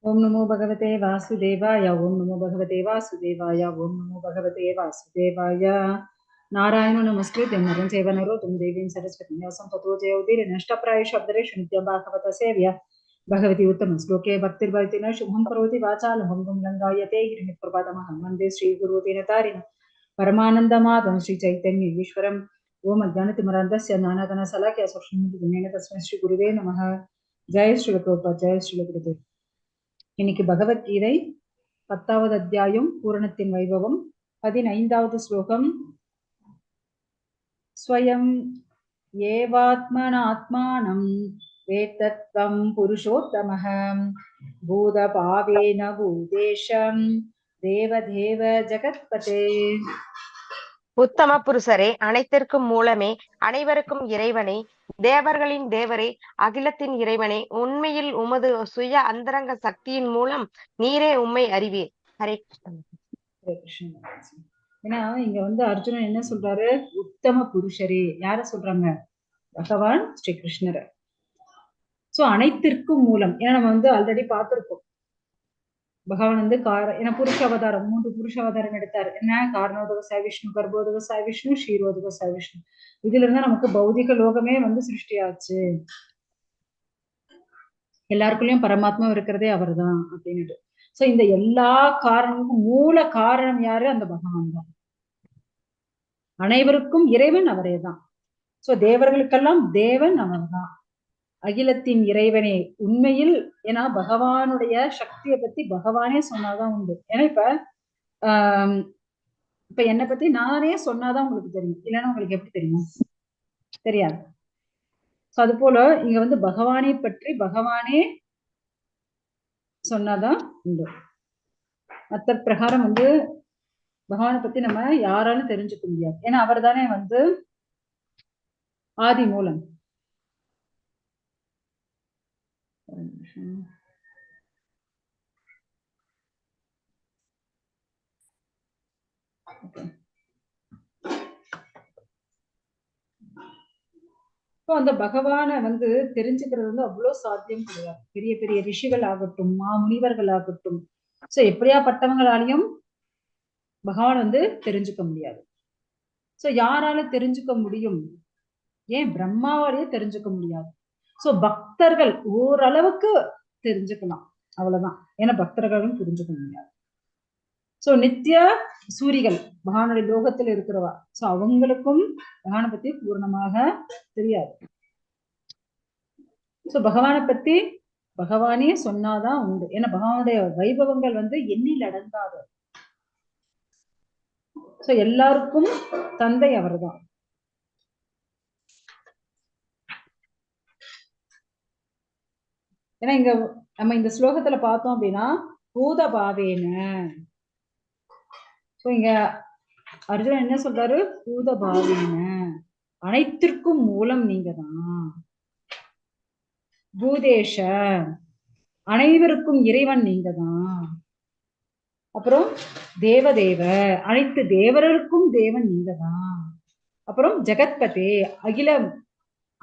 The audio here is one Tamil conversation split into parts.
ओम नमो भगवते वासुदेवाय। ओम नमो भगवते वासुदेवाय। ओम नमो भगवते वासुदेवाय। नारायण नमस्कृत्य नरं चैव नरोत्तमं देवीं सरस्वतीं व्यासं ततो जयमुदीरनष्टप्रायेषु अब्दरेषु नित्यं भागवत सेव्य भगवती उत्तम श्लोके भक्तिर्भवति न शुभं करोति वाचालं भङ्गुं लङ्घयते गिरिप्रपादमहं वन्दे श्रीगुरुदिनतारिणं परमानन्दमाधवं श्रीचैतन्य ईश्वरम्। ओम अज्ञानतिमिरान्धस्य ज्ञानानन्दशलाकया सूक्ष्मं तस्मै श्रीगुरुवे नमः। जय श्री प्रभुपाद, जय श्री गुरुदेव। இன்னைக்கு பகவத்கீதை 10வது அத்தியாயம் பூரணத்தின் வைபவம் 15வது ஸ்லோகம். ஸ்வயம் ஏவாத்மனாத்மானம் வேத்தத்வம் புருஷோத்தமஹ பூதபாவேன பூதேஷம் தேவதேவ ஜகத்பதே. உத்தம புருஷரே, அனைத்திற்கும் மூலமே, அனைவருக்கும் இறைவனே, தேவர்களின் தேவரே, அகிலத்தின் இறைவனே, உண்மையில் உமது சுய அந்தரங்க சக்தியின் மூலம் நீரே உம்மை அறிவீர். ஹரே கிருஷ்ணன். ஏன்னா இங்க அர்ஜுனன் என்ன சொல்றாரு? உத்தம புருஷரே. யார சொல்றாங்க? பகவான் ஸ்ரீ கிருஷ்ணர். சோ அனைத்திற்கும் மூலம். ஏன்னா நம்ம ஆல்ரெடி பார்த்திருக்கோம், பகவான் ஏன்னா புருஷ அவதாரம் 3 புருஷ அவதாரம் எடுத்தாரு. என்ன? காரணோதக விஷ்ணு, கர்ப்போதக விஷ்ணு, ஷீரோதக விஷ்ணு. இதுல இருந்தா நமக்கு பௌதிக லோகமே சிருஷ்டியாச்சு. எல்லாருக்குள்ளயும் பரமாத்மா இருக்கிறதே அவர் தான் அப்படின்னுட்டு. சோ இந்த எல்லா காரணமும் மூல காரணம் யாரு? அந்த பகவான் தான். அனைவருக்கும் இறைவன் அவரே தான். சோ தேவர்களுக்கெல்லாம் தேவன் அவர் தான். அகிலத்தின் இறைவனே. உண்மையில் ஏன்னா பகவானுடைய சக்தியை பத்தி பகவானே சொன்னாதான் உண்டு. ஏன்னா இப்ப என்னை பத்தி நானே சொன்னாதான் உங்களுக்கு தெரியும், இல்லைன்னா உங்களுக்கு எப்படி தெரியும்? தெரியாது. அது போல இங்க பகவானை பற்றி பகவானே சொன்னாதான் உண்டு. மற்ற பிரகாரம் பகவானை பத்தி நம்ம யாராலும் தெரிஞ்சுக்க முடியாது. ஏன்னா அவர் தானே ஆதி மூலம். அந்த பகவானை தெரிஞ்சுக்கிறது அவ்வளவு சாத்தியம் கிடையாது. பெரிய பெரிய ரிஷிகள் ஆகட்டும், முனிவர்கள் ஆகட்டும், சோ எப்படியாப்பட்டவங்களாலையும் பகவான் தெரிஞ்சுக்க முடியாது. சோ யாரால தெரிஞ்சுக்க முடியும்? ஏன் பிரம்மாவாலேயே தெரிஞ்சுக்க முடியாது. சோ பக்தர்கள் ஓரளவுக்கு தெரிஞ்சுக்கலாம், அவ்வளவுதான். ஏன்னா பக்தர்களும் புரிஞ்சுக்க முடியாது. சோ நித்திய சூரிகள் பகவானுடைய லோகத்தில் இருக்கிறவா, சோ அவங்களுக்கும் பகவானை பத்தி பூர்ணமாக தெரியாது. சோ பகவானை பத்தி பகவானே சொன்னாதான் உண்டு. ஏன்னா பகவானுடைய வைபவங்கள் எண்ணில் அடங்காது. சோ எல்லாருக்கும் தந்தை அவர்தான். ஏன்னா இங்க நம்ம இந்த ஸ்லோகத்துல பார்த்தோம் அப்படின்னா பூதபாவேன. இங்க அர்ஜுனன் என்ன சொல்றாரு? பூதபாவேன, அனைத்திற்கும் மூலம் நீங்க தான். பூதேஷ, அனைவருக்கும் இறைவன் நீங்க தான். அப்புறம் தேவதேவ, அனைத்து தேவர்களுக்கும் தேவன் நீங்க தான். அப்புறம் ஜெகத்பதே, அகிலம்,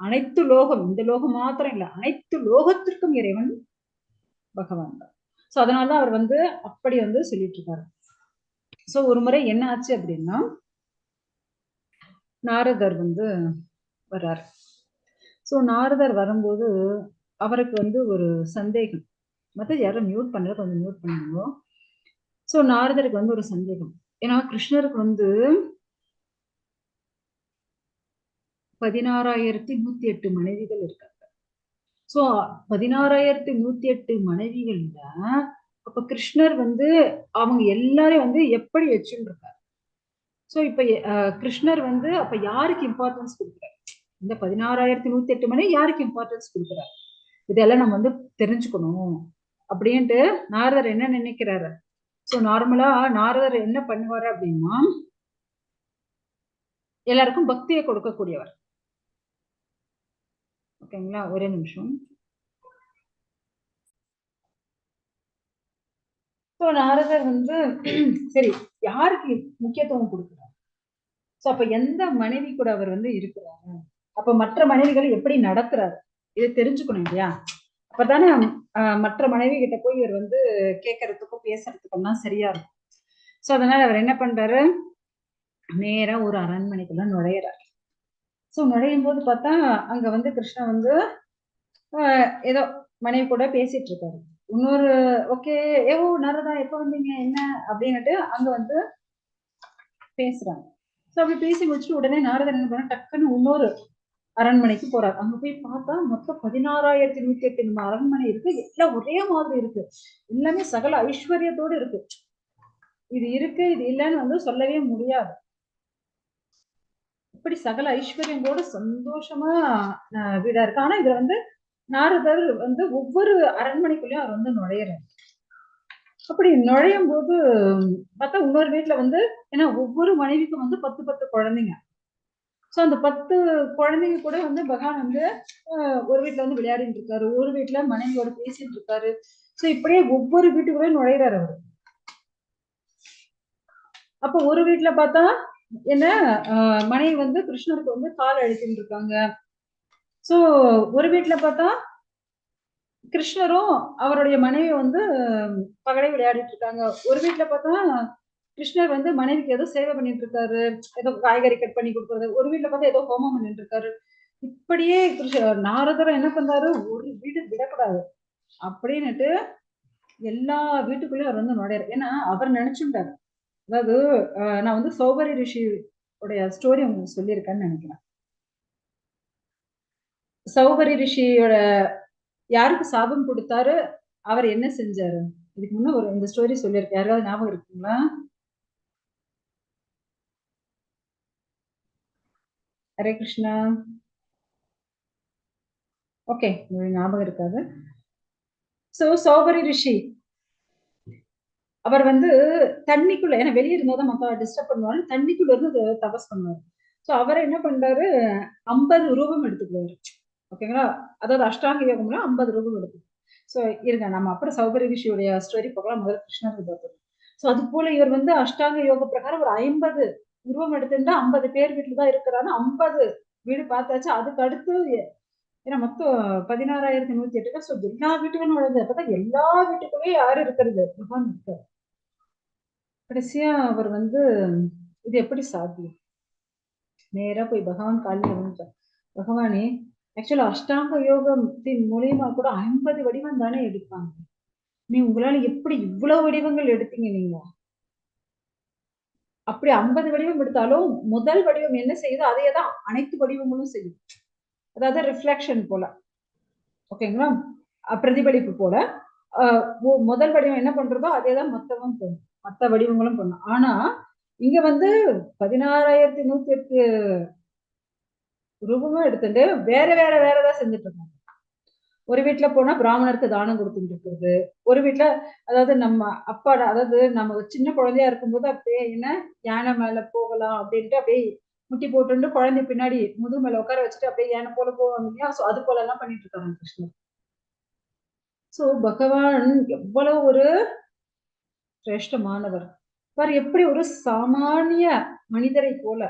அனைத்து லோகம், இந்த லோகம் மாத்திரம் இல்ல, அனைத்து லோகத்திற்கும் இறைவன் பகவான் தான். சோ அதனாலதான் அவர் அப்படி சொல்லிட்டு இருக்காரு. சோ ஒரு முறை என்ன ஆச்சு அப்படின்னா, நாரதர் வர்றார். சோ நாரதர் வரும்போது அவருக்கு ஒரு சந்தேகம். மத்த யாரும் மியூட் பண்ணல, கொஞ்சம் மியூட் பண்ணுங்க. சோ நாரதருக்கு ஒரு சந்தேகம். ஏன்னா கிருஷ்ணருக்கு 16,108 மனைவிகள் இருக்காங்க. சோ 16,108 மனைவிகள்ல அப்ப கிருஷ்ணர் அவங்க எல்லாரையும் எப்படி வச்சுட்டு இருக்காரு? சோ இப்ப கிருஷ்ணர் அப்ப யாருக்கு இம்பார்ட்டன்ஸ் கொடுக்குறாரு? இந்த 16,108 மணி யாருக்கு இம்பார்ட்டன்ஸ் கொடுக்குறாரு? இதெல்லாம் நம்ம தெரிஞ்சுக்கணும் அப்படின்ட்டு நாரதர் என்ன நினைக்கிறாரு? சோ நார்மலா நாரதர் என்ன பண்ணுவாரு அப்படின்னா, எல்லாருக்கும் பக்தியை கொடுக்கக்கூடியவர். ஓகேங்களா? ஒரே நிமிஷம். சோ நாரதர் சரி யாருக்கு முக்கியத்துவம் கொடுக்கிறார்? சோ அப்ப எந்த மனைவி கூட அவர் இருக்கிறாரு, அப்ப மற்ற மனைவிகளை எப்படி நடத்துறாரு, இதை தெரிஞ்சுக்கணும் இல்லையா? அப்ப அப்பதானே மற்ற மனைவி கிட்ட போய் இவர் வந்து கேட்கறதுக்கும் பேசுறதுக்கும் தான் சரியா இருக்கும். சோ அதனால அவர் என்ன பண்றாரு, நேரா ஒரு அரண்மனைக்குள்ள நுழையிறாரு. சோ நுழையும் போது பார்த்தா அங்க வந்து கிருஷ்ணன் வந்து ஏதோ மனைவி கூட பேசிட்டு இருக்காரு. இன்னொரு ஓகே, ஏவோ நாரதா எப்ப வந்தீங்க என்ன அப்படின்னுட்டு அங்க வந்து பேசுறாங்க. சோ அப்படி பேசி முடிச்சுட்டு உடனே நாரதன் என்ன பண்ண, டக்குன்னு இன்னொரு அரண்மனைக்கு போறாரு. அங்க போய் பார்த்தா மொத்தம் 16,108 அரண்மனை இருக்கு. எல்லாம் ஒரே மாதிரி இருக்கு. எல்லாமே சகல ஐஸ்வர்யத்தோடு இருக்கு. இது இருக்கு இது இல்லைன்னு வந்து சொல்லவே முடியாது. இப்படி சகல ஐஸ்வர்யங்களோட சந்தோஷமா வீடா இருக்கு. ஆனா இதுல வந்து நாரதர் வந்து ஒவ்வொரு அரண்மனைக்குள்ளயும் அவர் வந்து நுழையிறாரு. அப்படி நுழையும் போது பார்த்தா இன்னொரு வீட்டுல வந்து, ஏன்னா ஒவ்வொரு மனைவிக்கும் வந்து 10 குழந்தைங்க. சோ அந்த 10 குழந்தைங்க கூட வந்து பகவான் வந்து ஒரு வீட்டுல வந்து விளையாடிட்டு இருக்காரு, ஒரு வீட்டுல மனைவியோட பேசிட்டு இருக்காரு. சோ இப்படியே ஒவ்வொரு வீட்டுக்குள்ளேயும் நுழையிறாரு அவரு. அப்ப ஒரு வீட்டுல பார்த்தா என்ன, மனைவி வந்து கிருஷ்ணருக்கு வந்து கால் அழிச்சுட்டு இருக்காங்க. சோ ஒரு வீட்டுல பார்த்தா கிருஷ்ணரும் அவருடைய மனைவி வந்து பகடை விளையாடிட்டு இருக்காங்க. ஒரு வீட்டுல பார்த்தா கிருஷ்ணர் வந்து மனைவிக்கு ஏதோ சேவை பண்ணிட்டு இருக்காரு, ஏதோ காய்கறி கட் பண்ணி கொடுக்கறது. ஒரு வீட்டுல பார்த்தா ஏதோ ஹோமம் பண்ணிட்டு இருக்காரு. இப்படியே நாரதர் என்ன பண்றாரு, ஒரு வீடு விடக்கூடாது அப்படின்னுட்டு எல்லா வீட்டுக்குள்ளயும் அவர் வந்து நுழையாரு. ஏன்னா அவர் நினைச்சுட்டாரு, அதாவது நான் வந்து சௌபரி ரிஷி உடைய ஸ்டோரி உங்களுக்கு சொல்லியிருக்கேன்னு நினைக்கிறேன். சௌபரி ரிஷியோட யாருக்கு சாபம் கொடுத்தாரு, அவர் என்ன செஞ்சாரு, இதுக்கு முன்ன ஒரு இந்த ஸ்டோரி சொல்லியிருக்கேன். யாராவது ஞாபகம் இருக்குங்களா? ஹரே கிருஷ்ணா. ஓகே, உங்களுக்கு ஞாபகம் இருக்காது. சோ சௌபரி ரிஷி அவர் வந்து தண்ணிக்குள்ள, ஏன்னா வெளியே இருந்தாதான் மத்த டிஸ்டர்ப் பண்ணுவாரு, தண்ணிக்குள்ள இருந்து தபஸ் பண்ணுவாரு. சோ அவரை என்ன பண்றாரு, 50 ரூபம் எடுத்துக்குவாரு. ஓகேங்களா? அதாவது அஷ்டாங்க யோகம்ல 50 ரூபம் எடுத்து. சோ இருங்க, நம்ம அப்புறம் சௌபரி ரிஷியுடைய ஸ்டோரி பார்க்கலாம். முதல்ல கிருஷ்ணருக்கு பார்ப்போம். சோ அது போல இவர் வந்து அஷ்டாங்க யோக பிரகாரம் ஒரு 50 உருவம் எடுத்திருந்தா 50 பேர் வீட்டுல தான் இருக்கிறாரு. 50 வீடு பார்த்தாச்சு. அதுக்கு அடுத்து ஏன்னா மொத்தம் 16,108. சோ எல்லா வீட்டுக்கும் நுழைஞ்சு அப்பதான் எல்லா வீட்டுக்குள்ளேயும் யாரு இருக்கிறது, பகவான் இருக்காரு. கடைசியா அவர் வந்து இது எப்படி சாத்தியம், நேரா போய் பகவான் காலில் விழுந்தார். பகவானே, ஆக்சுவலா அஷ்டாங்க யோகத்தின் மூலியமா கூட 50 வடிவம் தானே எடுப்பாங்க. நீ உங்களால எப்படி இவ்வளவு வடிவங்கள் எடுத்தீங்க நீங்க? அப்படி 50 வடிவம் எடுத்தாலும் முதல் வடிவம் என்ன செய்யுதோ அதையே தான் அனைத்து வடிவங்களும் செய்யும். அதாவது ரிஃப்ளெக்ஷன் போல. ஓகேங்களா? பிரதிபலிப்பு போல. முதல் வடிவம் என்ன பண்றதோ அதே தான் மத்தவங்க பண்ணும். மத்த வடிவங்களும் பண்ணும். ஆனா இங்க வந்து 16,108 ரூபமும் எடுத்துட்டு வேற வேற வேறதான் செஞ்சுட்டு இருக்காங்க. ஒரு வீட்டுல போனா பிராமணருக்கு தானம் கொடுத்துட்டு இருக்கிறது. ஒரு வீட்டுல, அதாவது நம்ம அப்பா, அதாவது நம்ம சின்ன குழந்தையா இருக்கும்போது அப்படியே என்ன யானை மேல போகலாம் அப்படின்ட்டு அப்படியே முட்டி போட்டு குழந்தை பின்னாடி முதுகு மேல உட்கார வச்சுட்டு அப்படியே யானை போல போவாங்க இல்லையா? சோ அது போல எல்லாம் பண்ணிட்டு இருக்காங்க கிருஷ்ணர். சோ பகவான் எவ்வளவு ஒரு சிரேஷ்டமானவர் பார், எப்படி ஒரு சாமானிய மனிதரை போல.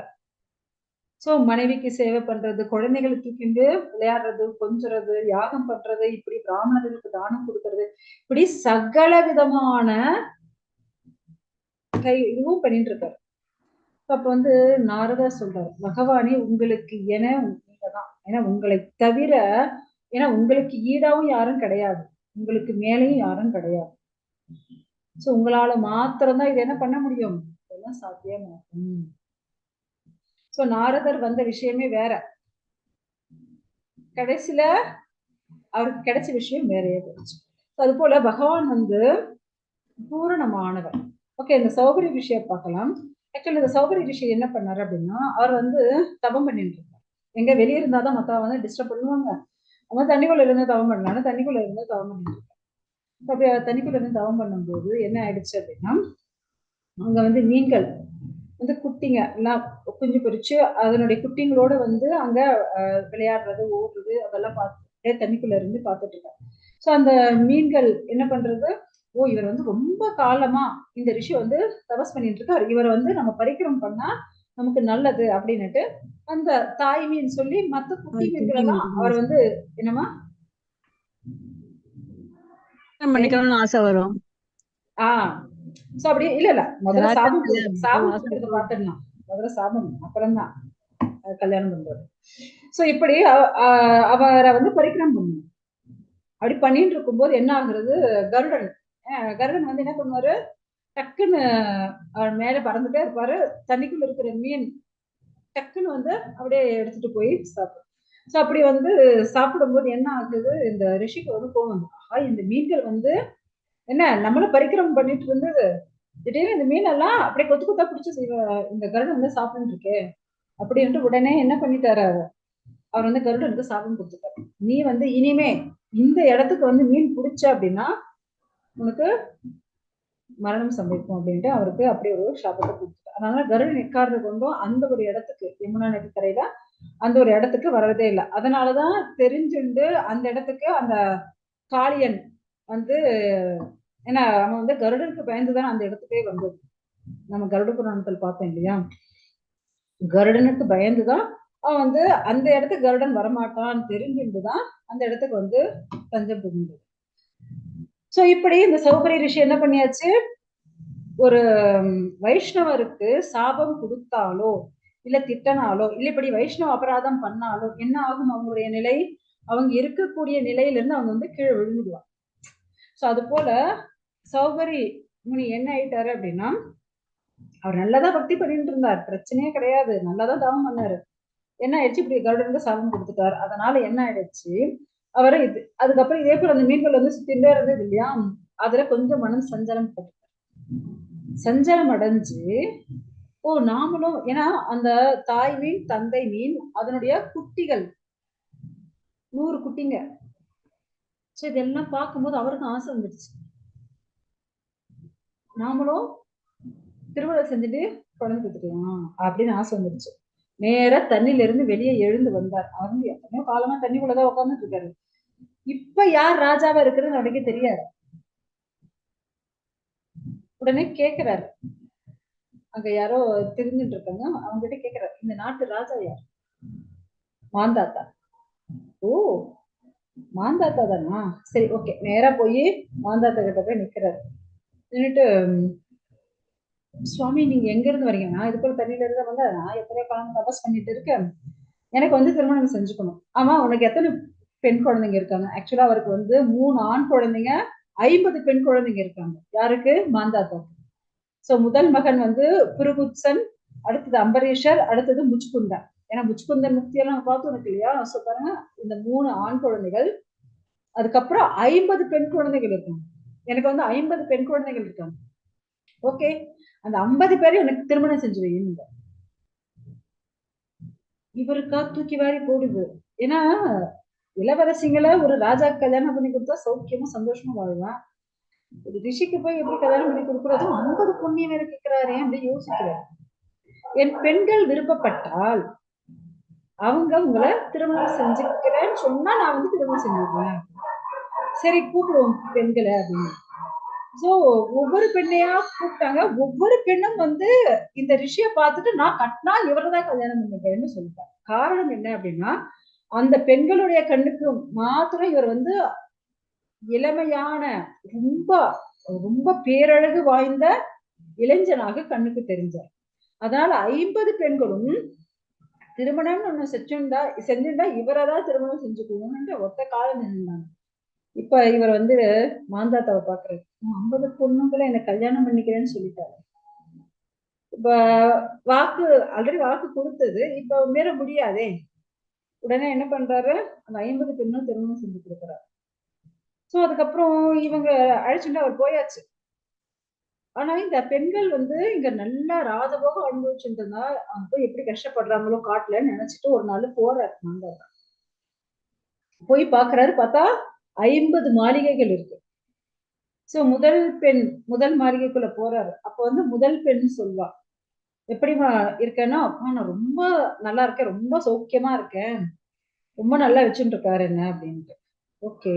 சோ மனைவிக்கு சேவை பண்றது, குழந்தைகளை தூக்கிண்டு விளையாடுறது, கொஞ்சுறது, யாகம் பண்றது, இப்படி பிராமணர்களுக்கு தானம் கொடுக்கறது, இப்படி சகல விதமான இதுவும் பண்ணிட்டு இருக்காரு. அப்ப வந்து நாரதா சொல்றாரு, பகவானே உங்களுக்கு என நீங்கதான், ஏன்னா உங்களை தவிர, ஏன்னா உங்களுக்கு ஈடாவும் யாரும் கிடையாது, உங்களுக்கு மேலேயும் யாரும் கிடையாது. சோ உங்களால மாத்திரம்தான் இது என்ன பண்ண முடியும், இதெல்லாம் சாத்தியமாகும். சோ நாரதர் வந்த விஷயமே வேற, கடைசியில அவருக்கு கிடைச்ச விஷயம் வேறையே போச்சு. அது போல பகவான் வந்து பூரணமானவர். ஓகே, இந்த சௌகரி விஷயம் பார்க்கலாம். ஆக்சுவலி இந்த சௌகரி ரிஷி என்ன பண்ணாரு அப்படின்னா, அவர் வந்து தவம் பண்ணிட்டு இருந்தார். எங்க வெளியே இருந்தாதான் மத்தவங்க வந்து டிஸ்டர்ப் பண்ணுவாங்க. அவங்க தண்ணிக்குள்ள இருந்து தவம் பண்ணலாம், தண்ணிக்குள்ள இருந்து தவம் பண்ணிட்டு இருக்காரு. அப்படி தண்ணிக்குள்ள இருந்து தவம் பண்ணும்போது என்ன ஆயிடுச்சு அப்படின்னா, அங்க வந்து மீன்கள் வந்து குட்டிங்க எல்லாம் குஞ்சு பொரிச்சு அதனுடைய குட்டிங்களோட வந்து அங்க விளையாடுறது, ஓடுறது, அதெல்லாம் பார்த்து தண்ணிக்குள்ள இருந்து பார்த்துட்டு இருக்காரு. சோ அந்த மீன்கள் என்ன பண்றது, ஓ இவர் வந்து ரொம்ப காலமா இந்த ரிஷி வந்து தபஸ் பண்ணிட்டு இருக்காரு, இவரை வந்து நம்ம பரிக்கிரம் பண்ணா நமக்கு நல்லது அப்படின்னுட்டு அந்த தாய் மீன் சொல்லி மத்த குட்டி மீன்கள் எல்லாம் அவர் வந்து என்னமா பண்ணிக்கணும்னு ஆசை வரும். ஆஹ் சோ அப்படி இல்ல முதல்ல சாபம் சாபம் வாசனை கொடுக்கறத பாத்துடலாம். முதல்ல சாபம், அப்புறம் தான் கல்யாணம் பண்றது. சோ இப்படி அவரை வந்து பரிக்கிரம் பண்ணணும். அப்படி பண்ணிட்டு இருக்கும்போது என்ன ஆகுறது, கருடன் கருடன் வந்து என்ன பண்ணுவாரு, டக்குன்னு அவர் மேல பறந்துட்டே இருப்பாரு. தண்ணிக்குள்ள இருக்கிற மீன் டக்குன்னு வந்து அப்படியே எடுத்துட்டு போய் சாப்பிடும். சோ அப்படி வந்து சாப்பிடும்போது என்ன ஆகுது, இந்த ரிஷிக்கு வந்து கோவம் வந்து, இந்த மீன்கள் வந்து என்ன நம்மள பரிக்கிரமம் பண்ணிட்டு இருந்தது, திடீர்னு இந்த மீனெல்லாம் அப்படியே கொத்து கொத்தா பிடிச்சு இந்த கருடன் வந்து சாப்பிட்டு இருக்கு அப்படின்ட்டு உடனே என்ன பண்ணிட்டாரு, அவர் வந்து கருடனுக்கு சாபம் கொடுத்துட்டாரு. நீ வந்து இனிமே இந்த இடத்துக்கு வந்து மீன் பிடிச்ச அப்படின்னா உனக்கு மரணம் சம்பவிக்கும் அப்படின்ட்டு அவருக்கு அப்படி ஒரு சாபத்தை கொடுத்துட்டார். அதனால கருடன் எக்காரது கொண்டும் அந்த ஒரு இடத்துக்கு, யமுனா நதிக்கரையில அந்த ஒரு இடத்துக்கு வர்றதே இல்லை. அதனாலதான் தெரிஞ்சுண்டு அந்த இடத்துக்கு அந்த காளியன் வந்து, ஏன்னா அவன் வந்து கருடனுக்கு பயந்துதான் அந்த இடத்துக்கே வந்தது. நம்ம கருட புராணத்தில் பார்த்தோம் இல்லையா, கருடனுக்கு பயந்துதான் அவன் வந்து அந்த இடத்துக்கு கருடன் வரமாட்டான்னு தெரிஞ்சுட்டுதான் அந்த இடத்துக்கு வந்து தஞ்சம் புகுந்தது. சோ இப்படி இந்த சௌகரிய ரிஷி என்ன பண்ணியாச்சு, ஒரு வைஷ்ணவருக்கு சாபம் கொடுத்தாலோ இல்ல திட்டனாலோ இல்ல இப்படி வைஷ்ணவ அபராதம் பண்ணாலோ என்ன ஆகும், அவங்களுடைய நிலை, அவங்க இருக்கக்கூடிய நிலையில இருந்து அவங்க வந்து கீழே விழுந்துடுவாங்க. சோ அது போல சௌகரி முனி என்ன ஆயிட்டாரு அப்படின்னா, அவர் நல்லதான் பக்தி பண்ணிட்டு இருந்தார், பிரச்சனையே கிடையாது, நல்லாதான் தவம் பண்ணாரு. என்ன ஆயிடுச்சு, இப்படி கருடனுக்கு சாபம் கொடுத்துட்டாரு. அதனால என்ன ஆயிடுச்சு, அவரை அதுக்கப்புறம் இதே போல அந்த மீன்கள் வந்து சுத்திட்டே இருந்தது இல்லையா, அதுல கொஞ்சம் மனம் சஞ்சலம் பட்டு சஞ்சலம் அடைஞ்சு, நாமளும், ஏன்னா அந்த தாய் மீன் தந்தை மீன் அதனுடைய குட்டிகள் 100 குட்டிங்க. சோ இதெல்லாம் பார்க்கும்போது அவருக்கும் ஆசை வந்துடுச்சு, நாமளும் திருமணம் செஞ்சுட்டு குழந்தை கொடுத்துக்கலாம் அப்படின்னு ஆசை வந்துடுச்சு. நேர தண்ணில இருந்து வெளியே எழுந்து வந்தார். அவங்க எத்தனையோ காலமா தண்ணிக்குள்ளதான் உட்கார்ந்துட்டு இருக்காரு. இப்ப யார் ராஜாவா இருக்கிறது அவனுக்கு தெரியாது. உடனே கேக்குறாரு, அங்க யாரோ தெரிஞ்சுட்டு இருக்காங்க, அவங்க கிட்ட கேக்குறாரு, இந்த நாட்டு ராஜா யார்? மாந்தாத்தா. ஓ, மாந்தாத்தா தானா, சரி ஓகே. நேரா போய் மாந்தாத்தா கிட்ட போய் நிக்கிறாரு. நின்னுட்டு, சுவாமி நீங்க எங்க இருந்து வரீங்க? நான் இது போல தண்ணியில இருந்து வந்தா, நான் எத்தனை காலம் தபஸ் பண்ணிட்டு இருக்கேன், எனக்கு வந்து திருமணம் செஞ்சுக்கணும். ஆமா, உனக்கு எத்தனை பெண் குழந்தைங்க இருக்காங்க? ஆக்சுவலா அவருக்கு வந்து 3 ஆண் குழந்தைங்க, 50 பெண் குழந்தைங்க இருக்காங்க. யாருக்கு? மாந்தாத்தாக்கு. சோ முதல் மகன் வந்து புருகுத்சன், அடுத்தது அம்பரீஷர், அடுத்தது முச்சுக்குந்தன். ஏன்னா முச்சுக்குந்தன் முக்தியெல்லாம் பார்த்தோம் இருக்கு இல்லையா. சோ பாருங்க, இந்த 3 ஆண் குழந்தைகள், அதுக்கப்புறம் 50 பெண் குழந்தைகள் இருக்காங்க. எனக்கு வந்து 50 பெண் குழந்தைகள் இருக்காங்க. ஓகே, அந்த 50 பேரையும் எனக்கு திருமணம் செஞ்சு வைங்க. இவருக்கா தூக்கி வாரி போடுது. ஏன்னா இளவரசிங்களை ஒரு ராஜா கல்யாணம் பண்ணி கொடுத்தா சௌக்கியமா சந்தோஷமா வாழ்வான். ஒரு ரிஷிக்கு போய் எப்படி கல்யாணம் பண்ணி கொடுக்கறதும் 50 புண்ணியம் வேற கேட்கிறாரு அப்படின்னு யோசிக்கிறார். என் பெண்கள் விருப்பப்பட்டால் அவங்க உங்களை திருமணம் செஞ்சுக்கிறேன்னு சொன்னா நான் வந்து திருமணம் செஞ்சுக்குவேன். சரி கூப்பிடுவோம் பெண்களை அப்படின்னு. சோ ஒவ்வொரு பெண்ணையா கூப்பிட்டாங்க. ஒவ்வொரு பெண்ணும் வந்து இந்த ரிஷிய பார்த்துட்டு நான் கட்டினா இவரதான் கல்யாணம் பண்ணிக்கிறேன்னு சொல்லிட்டாங்க. காரணம் என்ன அப்படின்னா, அந்த பெண்களுடைய கண்ணுக்கு மாத்திரம் இவர் வந்து இளமையான, ரொம்ப ரொம்ப பேரழகு வாய்ந்த இளைஞனாக கண்ணுக்கு தெரிஞ்சார். அதனால 50 பெண்களும் திருமணம்னு ஒண்ணு செஞ்சிருந்தா இவரதான் திருமணம் செஞ்சுக்கணும்னு ஒத்த காலம் நின்றாங்க. இப்ப இவர் வந்து மாந்தாத்தாவை பாக்குறாரு, 50 பொண்ணுங்களை என்ன கல்யாணம் பண்ணிக்கிறேன்னு சொல்லிட்டாரு. இப்ப வாக்கு ஆல்ரெடி வாக்கு கொடுத்தது, இப்ப மீற முடியாதே. உடனே என்ன பண்றாரு, அந்த 50 பெண்ணும் திருமணம் செஞ்சு கொடுக்குறாரு. சோ அதுக்கப்புறம் இவங்க அழைச்சுட்டு அவர் போயாச்சு. ஆனா இந்த பெண்கள் வந்து இங்க நல்லா ராஜபோகம் அனுபவிச்சுட்டு இருந்தா, அவங்க போய் எப்படி கஷ்டப்படுறாங்களோ காட்டுல நினைச்சிட்டு ஒரு நாள் போறாரு மாந்தாத்தா. போய் பாக்குறாரு, பார்த்தா 50 மாளிகைகள் இருக்கு. சோ முதல் மாளிகைக்குள்ள போறாரு. அப்ப வந்து முதல் பெண் சொல்வா, எப்படிமா இருக்கேன்னா, அப்பா நான் ரொம்ப நல்லா இருக்கேன், ரொம்ப சௌக்கியமா இருக்கேன், ரொம்ப நல்லா வச்சுட்டு இருக்காரு என்ன அப்படின்ட்டு. ஓகே,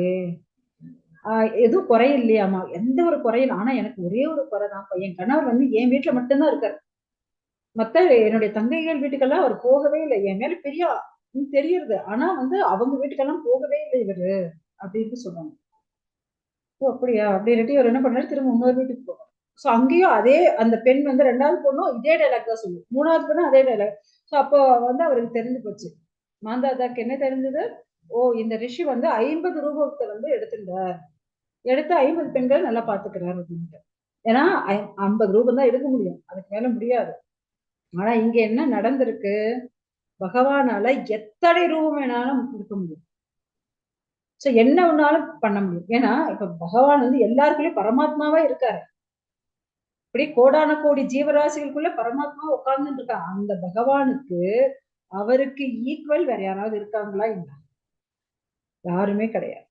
எதுவும் குறை இல்லையாமா? எந்த ஒரு குறையும், ஆனா எனக்கு ஒரே ஒரு குறைதான், என் கணவர் வந்து என் வீட்டுல மட்டும்தான் இருக்காரு, மத்த என்னுடைய தங்கைகள் வீட்டுக்கெல்லாம் அவர் போகவே இல்லை. என் மேல பெரிய தெரியுது, ஆனா வந்து அவங்க வீட்டுக்கெல்லாம் போகவே இல்லை இவரு அப்படின்னு சொல்றாங்க. ஓ அப்படியா? அப்படின்னுட்டு இவர் என்ன பண்ணாரு, திரும்ப இன்னொரு வீட்டுக்கு போவார். சோ அங்கேயும் அதே அந்த பெண் வந்து 2வது பொண்ணும் இதே டயலாக் தான் சொல்லும். 3வது பொண்ணும் அதே டயலாக். சோ அப்போ வந்து அவருக்கு தெரிஞ்சு போச்சு. மாந்தாதாக்கு என்ன தெரிஞ்சது? ஓ இந்த ரிஷி வந்து 50 ரூபத்த வந்து எடுத்துட்டார். எடுத்து 50 பெண்கள் நல்லா பாத்துக்கிறார் அப்படின்ட்டு. ஏன்னா 50 ரூபம் தான் எடுக்க முடியும். அதுக்கு மேல முடியாது. ஆனா இங்க என்ன நடந்திருக்கு? பகவானால எத்தனை ரூபம் வேணாலும் கொடுக்க முடியும். சோ என்ன வேணாலும் பண்ண முடியும். ஏன்னா இப்ப பகவான் வந்து எல்லாருக்குள்ளயும் பரமாத்மாவா இருக்காரு. இப்படி கோடான கோடி ஜீவராசிகளுக்குள்ள பரமாத்மா உட்கார்ந்துட்டு இருக்கான். அந்த பகவானுக்கு அவருக்கு ஈக்குவல் வேற யாராவது இருக்காங்களா? இல்ல, யாருமே கிடையாது.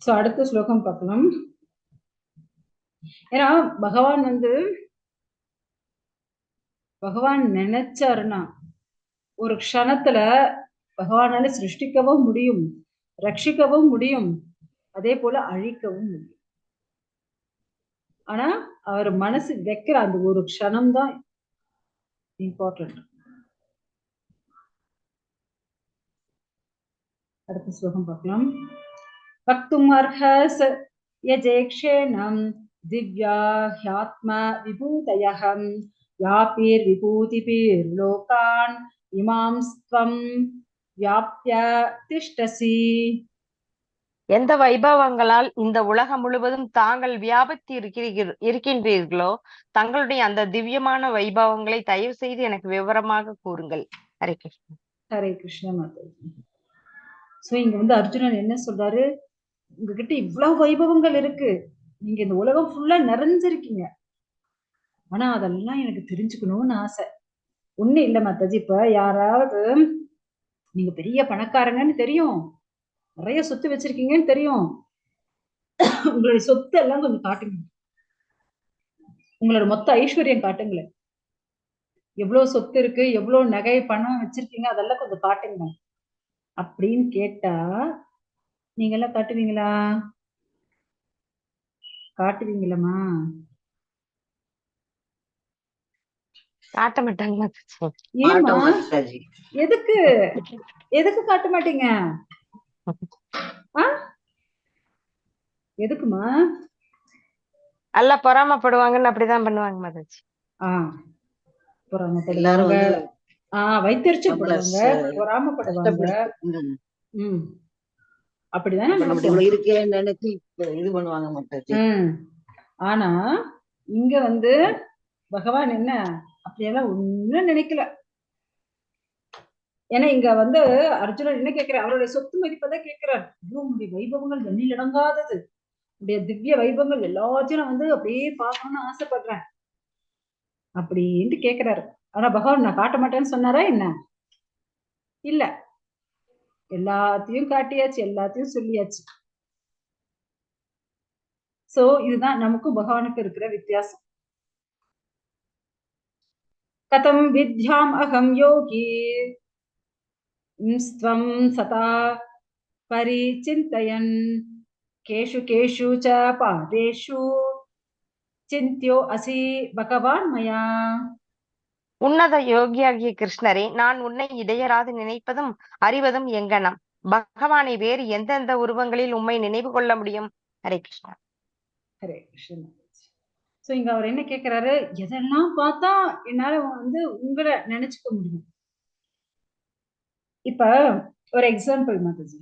சோ அடுத்த ஸ்லோகம் பார்க்கலாம். ஏன்னா பகவான் வந்து பகவான் நினைச்சாருன்னா ஒரு க்ஷணத்துல பகவானால சிருஷ்டிக்கவும் முடியும், ரட்சிக்கவும் முடியும், அதே போல அழிக்கவும் முடியும். ஆனா அவர் மனசு வைக்கிற அந்த ஒரு க்ஷணம் தான் இம்பார்ட்டன்ட். அடுத்த ஸ்லோகம் பார்க்கலாம். பக்தும் அர்ஹஸ் யஜேக்ஷேனம் திவ்யா ஹ்யாத்ம விபூதயஹம் யாபீர் விபூதிபீர் லோகான் இமாம் ஸ்வம் வியாப்ய திஷ்டசி. எந்த வைபவங்களால் இந்த உலகம் முழுவதும் தாங்கள் வியாபித்து இருக்கின்றீர்களோ தங்களுடைய அந்த திவ்யமான வைபவங்களை தயவு செய்து எனக்கு விவரமாக கூறுங்கள். ஹரே கிருஷ்ணா. ஹரே கிருஷ்ண மாதாஜி. சோ இங்க வந்து அர்ஜுனன் என்ன சொல்றாரு, உங்ககிட்ட இவ்வளவு வைபவங்கள் இருக்கு, நீங்க இந்த உலகம் ஃபுல்லா நிறைஞ்சிருக்கீங்க, ஆனா அதெல்லாம் எனக்கு தெரிஞ்சுக்கணும்னு ஆசை. ஒண்ணு இல்ல மாதாஜி, இப்ப யாராவது நீங்க பெரிய பணக்காரங்கன்னு தெரியும், நிறைய சொத்து வச்சிருக்கீங்கன்னு தெரியும், உங்களுடைய சொத்து எல்லாம் கொஞ்சம் காட்டுங்க, உங்களோட மொத்த ஐஸ்வர்யம் காட்டுங்களேன், எவ்வளவு சொத்து இருக்கு, எவ்வளவு நகை பணம் வச்சிருக்கீங்க, அதெல்லாம் கொஞ்சம் காட்டுங்க அப்படின்னு கேட்டா நீங்க எல்லாம் காட்டுவீங்களா? காட்டுவீங்களா? காட்ட மாட்டாங்க மாதாஜி. ஏமா? எதுக்கு எதுக்கு காட்ட மாட்டீங்க? எதுக்குமா? நல்லா பொறாமப்படுவாங்கன்னு அப்படிதான் பண்ணுவாங்க மாதாஜி. பொறாமப்படுவாங்க, வைத்தறிச்சப்படுவாங்க, பொறாமப்படுவாங்க. அப்படிதானே நினைச்சு இது பண்ணுவாங்க மாதாஜி. ஆனா இங்க வந்து பகவான் என்ன அப்படியெல்லாம் ஒண்ணும் நினைக்கல. ஏன்னா இங்க வந்து அர்ஜுனன் என்ன கேட்கிறார், அவருடைய சொத்து மதிப்பதான் கேட்கிறார். உங்களுடைய வைபவங்கள் எண்ணில் அடங்காதது, உடைய திவ்ய வைபவங்கள் எல்லாத்தையும் நான் வந்து அப்படியே பார்க்கணும்னு ஆசைப்படுறேன் அப்படின்ட்டு கேட்கிறாரு. ஆனா பகவான் நான் காட்ட மாட்டேன்னு சொன்னாரா என்ன? இல்ல, எல்லாத்தையும் காட்டியாச்சு, எல்லாத்தையும் சொல்லியாச்சு. சோ இதுதான் நமக்கும் பகவானுக்கு இருக்கிற வித்தியாசம். கதம் வித்யாம் அகம் யோகி ஸ்வம் சதா பரிசிந்தயன் கேஷு கேஷு ச பாதேஷு சிந்தியோ அசி பகவான் மயா. உன்னத யோகியாகிய கிருஷ்ணரே, நான் உன்னை இடையராது நினைப்பதும் அறிவதும் எங்கனம். பகவானை வேறு எந்தெந்த உருவங்களில் உம்மை நினைவு கொள்ள முடியும்? ஹரே கிருஷ்ணா. ஹரே கிருஷ்ணா. சோ இங்க அவர் என்ன கேட்கிறாரு, எதெல்லாம் பார்த்தா என்னால வந்து உங்களை நினைச்சுக்க முடியும். இப்ப ஒரு எக்ஸாம்பிள் மாதாஜி,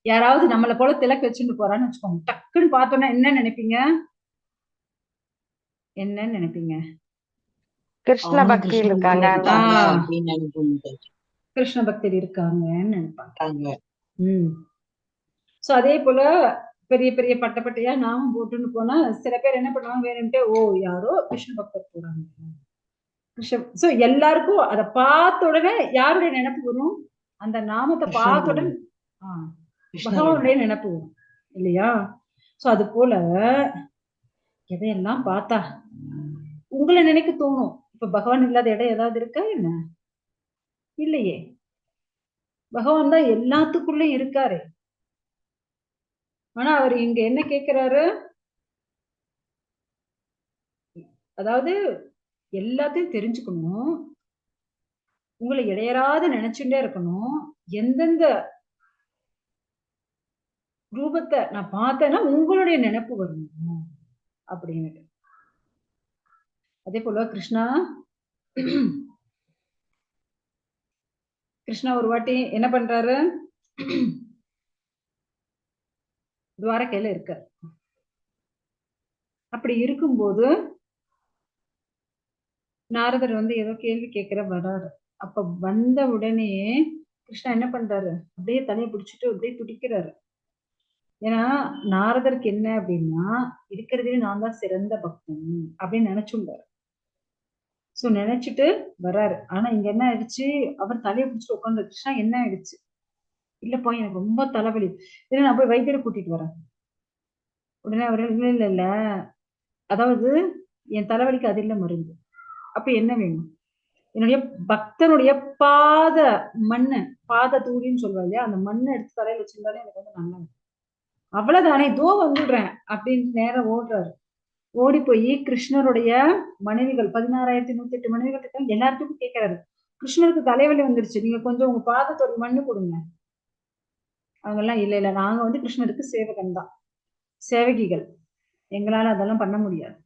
யாராவது நம்மளை போல திலக்கு வச்சுட்டு போறான்னு வச்சுக்கோங்க, டக்குன்னு பார்த்தோன்னா என்ன நினைப்பீங்க? என்ன நினைப்பீங்க? கிருஷ்ண பக்தியில் இருக்காங்க. கிருஷ்ண பக்தர் இருக்காங்கன்னு நினைப்பாங்க. சோ அதே போல பெரிய பெரிய பட்டையா நாமும் போட்டுன்னு போனா சில பேர் என்ன பண்ணுவாங்க, வேணும்ட்டே ஓ யாரோ கிருஷ்ண பக்தர் போறாங்க. சோ எல்லாருக்கும் அதை பார்த்த உடனே யாருடைய நினைப்பு வரும்? அந்த நாமத்தை பார்த்த உடனே பகவானுடைய நினைப்பு வரும் இல்லையா? சோ அது போல எதையெல்லாம் பார்த்தா உங்களை நினைக்க தோணும். இப்ப பகவான் இல்லாத இடம் ஏதாவது இருக்கா என்ன? இல்லையே, பகவான் தான் எல்லாத்துக்குள்ளயும் இருக்காரு. ஆனா அவர் இங்க என்ன கேட்கிறாரு, அதாவது எல்லாத்தையும் தெரிஞ்சுக்கணும், உங்களை இடையராது நினைச்சுட்டே இருக்கணும், எந்தெந்த ரூபத்தை நான் பார்த்தேன்னா உங்களுடைய நினைப்பு வரணும் அப்படின்னு. அதே போல கிருஷ்ணா கிருஷ்ணா ஒரு வாட்டி என்ன பண்றாரு, துவாரகையில இருக்கார். அப்படி இருக்கும்போது நாரதர் வந்து ஏதோ கேள்வி கேட்கிற வர்றாரு. அப்ப வந்த உடனே கிருஷ்ணா என்ன பண்றாரு, அப்படியே தலையை பிடிச்சிட்டு அப்படியே துடிக்கிறாரு. ஏன்னா நாரதருக்கு என்ன அப்படின்னா, இருக்கிறதுலே நான் தான் சிறந்த பக்தன் அப்படின்னு நினைச்சுட்டாரு. சோ நினைச்சிட்டு வர்றாரு. ஆனா இங்க என்ன ஆயிடுச்சு, அவர் தலையை பிடிச்சிட்டு உட்கார்ந்து, கிருஷ்ணா என்ன ஆயிடுச்சு, இல்லப்பா எனக்கு ரொம்ப தலைவலி, இல்ல நான் போய் வைத்தியரை கூட்டிட்டு வரேன். உடனே அவர் இல்ல இல்ல இல்ல, அதாவது என் தலைவலிக்கு அது இல்ல மருந்து. அப்ப என்ன வேணும், என்னுடைய பக்தனுடைய பாத மண்ணு, பாத தூளின்னு சொல்லுவாங்க இல்லையா, அந்த மண்ணை எடுத்து தலையில வச்சிருந்தாலே எனக்கு வந்து நல்லா இருக்கும். அவ்வளவுதானே, இதோ வந்துடுறேன் அப்படின்னு நேரம் ஓடுறாரு. ஓடி போய் கிருஷ்ணருடைய மனைவிகள் 16,108 மனைவிகள் இருக்காங்க, எல்லாத்துக்கும் கேட்கிறாரு, கிருஷ்ணருக்கு தலைவலி வந்துருச்சு, நீங்க கொஞ்சம் உங்க பாதத்தோட மண்ணு கொடுங்க. அவங்க எல்லாம் இல்ல இல்ல, நாங்க வந்து கிருஷ்ணருக்கு சேவகன் தான், சேவகிகள், எங்களால அதெல்லாம் பண்ண முடியாது.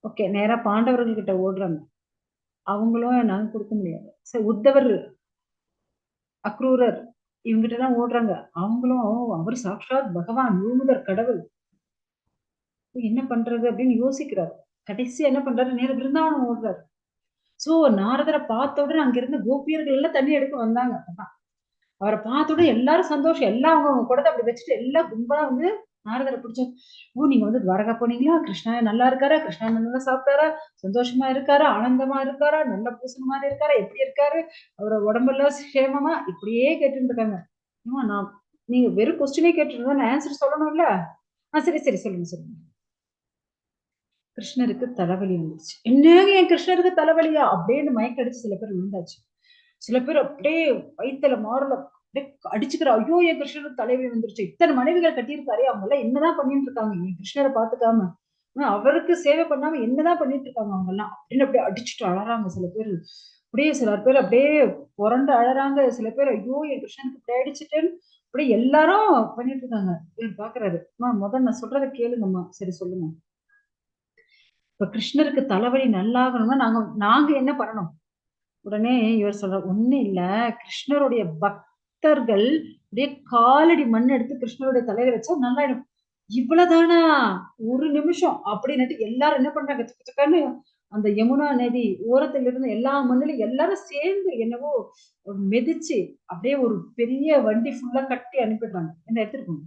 ஓகே, நேரா பாண்டவர்கள் கிட்ட ஓடுறாங்க. அவங்களும் நாங்க கொடுக்க முடியாது. சரி, உத்தவர், அக்ரூரர், இவங்கிட்ட எல்லாம் ஓடுறாங்க. அவங்களும் அவர் சாட்சாத் பகவான், முழுமுதற் கடவுள், என்ன பண்றது அப்படின்னு யோசிக்கிறாரு. கடைசி என்ன பண்றாரு, நேர பிருந்தாவனம் ஓடுறாரு. சோ நாரதரை பார்த்த உடனே அங்க இருந்த கோபியர்கள் எல்லாம் தண்ணி எடுக்க வந்தாங்க. அவரை பார்த்த உடனே எல்லாரும் சந்தோஷம், எல்லாம் அவங்க குடத்தை அப்படி வச்சுட்டு எல்லாம் கும்பலா வந்து நாரதரை பிடிச்ச, ஓ நீங்க வந்து துவாரகா போனீங்களா, கிருஷ்ணா நல்லா இருக்காரா, கிருஷ்ணா நல்லா சாப்பிட்டாரா, சந்தோஷமா இருக்காரா, ஆனந்தமா இருக்காரா, நல்ல பூசண மாதிரி இருக்காரா, எப்படி இருக்காரு, அவரோட உடம்பெல்லாம் சேமமா, இப்படியே கேட்டுட்டு இருக்காங்க. நான், நீங்க வெறும் கொஸ்டினே கேட்டுட்டு இருந்தா ஆன்சர் சொல்லணும்ல. சரி சரி சொல்லுங்க சொல்லுங்க. கிருஷ்ணருக்கு தலைவலி வந்துருச்சு. என்னங்க என் கிருஷ்ணருக்கு தலைவலியா அப்படின்னு மயக்கடிச்சு சில பேர் விழுந்தாச்சு. சில பேர் அப்படியே வயித்துல மாறல அப்படியே அடிச்சுக்கிற, ஐயோ என் கிருஷ்ணருக்கு தலைவலி வந்துருச்சு, இத்தனை மனைவிகள் கட்டியிருக்காரு, அவங்க எல்லாம் என்னதான் பண்ணிட்டு இருக்காங்க என் கிருஷ்ணரை பாத்துக்காம, அவருக்கு சேவை பண்ணாம என்னதான் பண்ணிட்டு இருக்காங்க அவங்க எல்லாம் அப்படின்னு அப்படியே அடிச்சுட்டு அழறாங்க சில பேர். அப்படியே சில பேர் அப்படியே புரண்டு அழறாங்க. சில பேர் ஐயோ என் கிருஷ்ணனுக்கு இப்படி ஆயிடுச்சுட்டேன்னு அப்படியே எல்லாரும் பண்ணிட்டு இருக்காங்க. இவர் பாக்குறாரு, முதல்ல நான் சொல்றதை கேளுங்கம்மா. சரி சொல்லுங்க. இப்ப கிருஷ்ணருக்கு தலைவலி நல்லாகணும்னா நாங்க நாங்க என்ன பண்ணணும். உடனே இவர் சொல்ற, ஒண்ணு இல்ல, கிருஷ்ணருடைய பக்தர்கள் அப்படியே காலடி மண் எடுத்து கிருஷ்ணருடைய தலையில வச்சா நல்லாயிடும். இவ்வளவுதானா, ஒரு நிமிஷம் அப்படின்னு எல்லாரும் என்ன பண்றாங்க, சக்க சக்கன்னு அந்த யமுனா நதி ஓரத்துல இருந்து எல்லா மண்ணிலும் எல்லாரும் சேர்ந்து என்னவோ மிதிச்சு அப்படியே ஒரு பெரிய வண்டி ஃபுல்லா கட்டி அனுப்பிடுறாங்க. என்ன எடுத்துட்டு போங்க.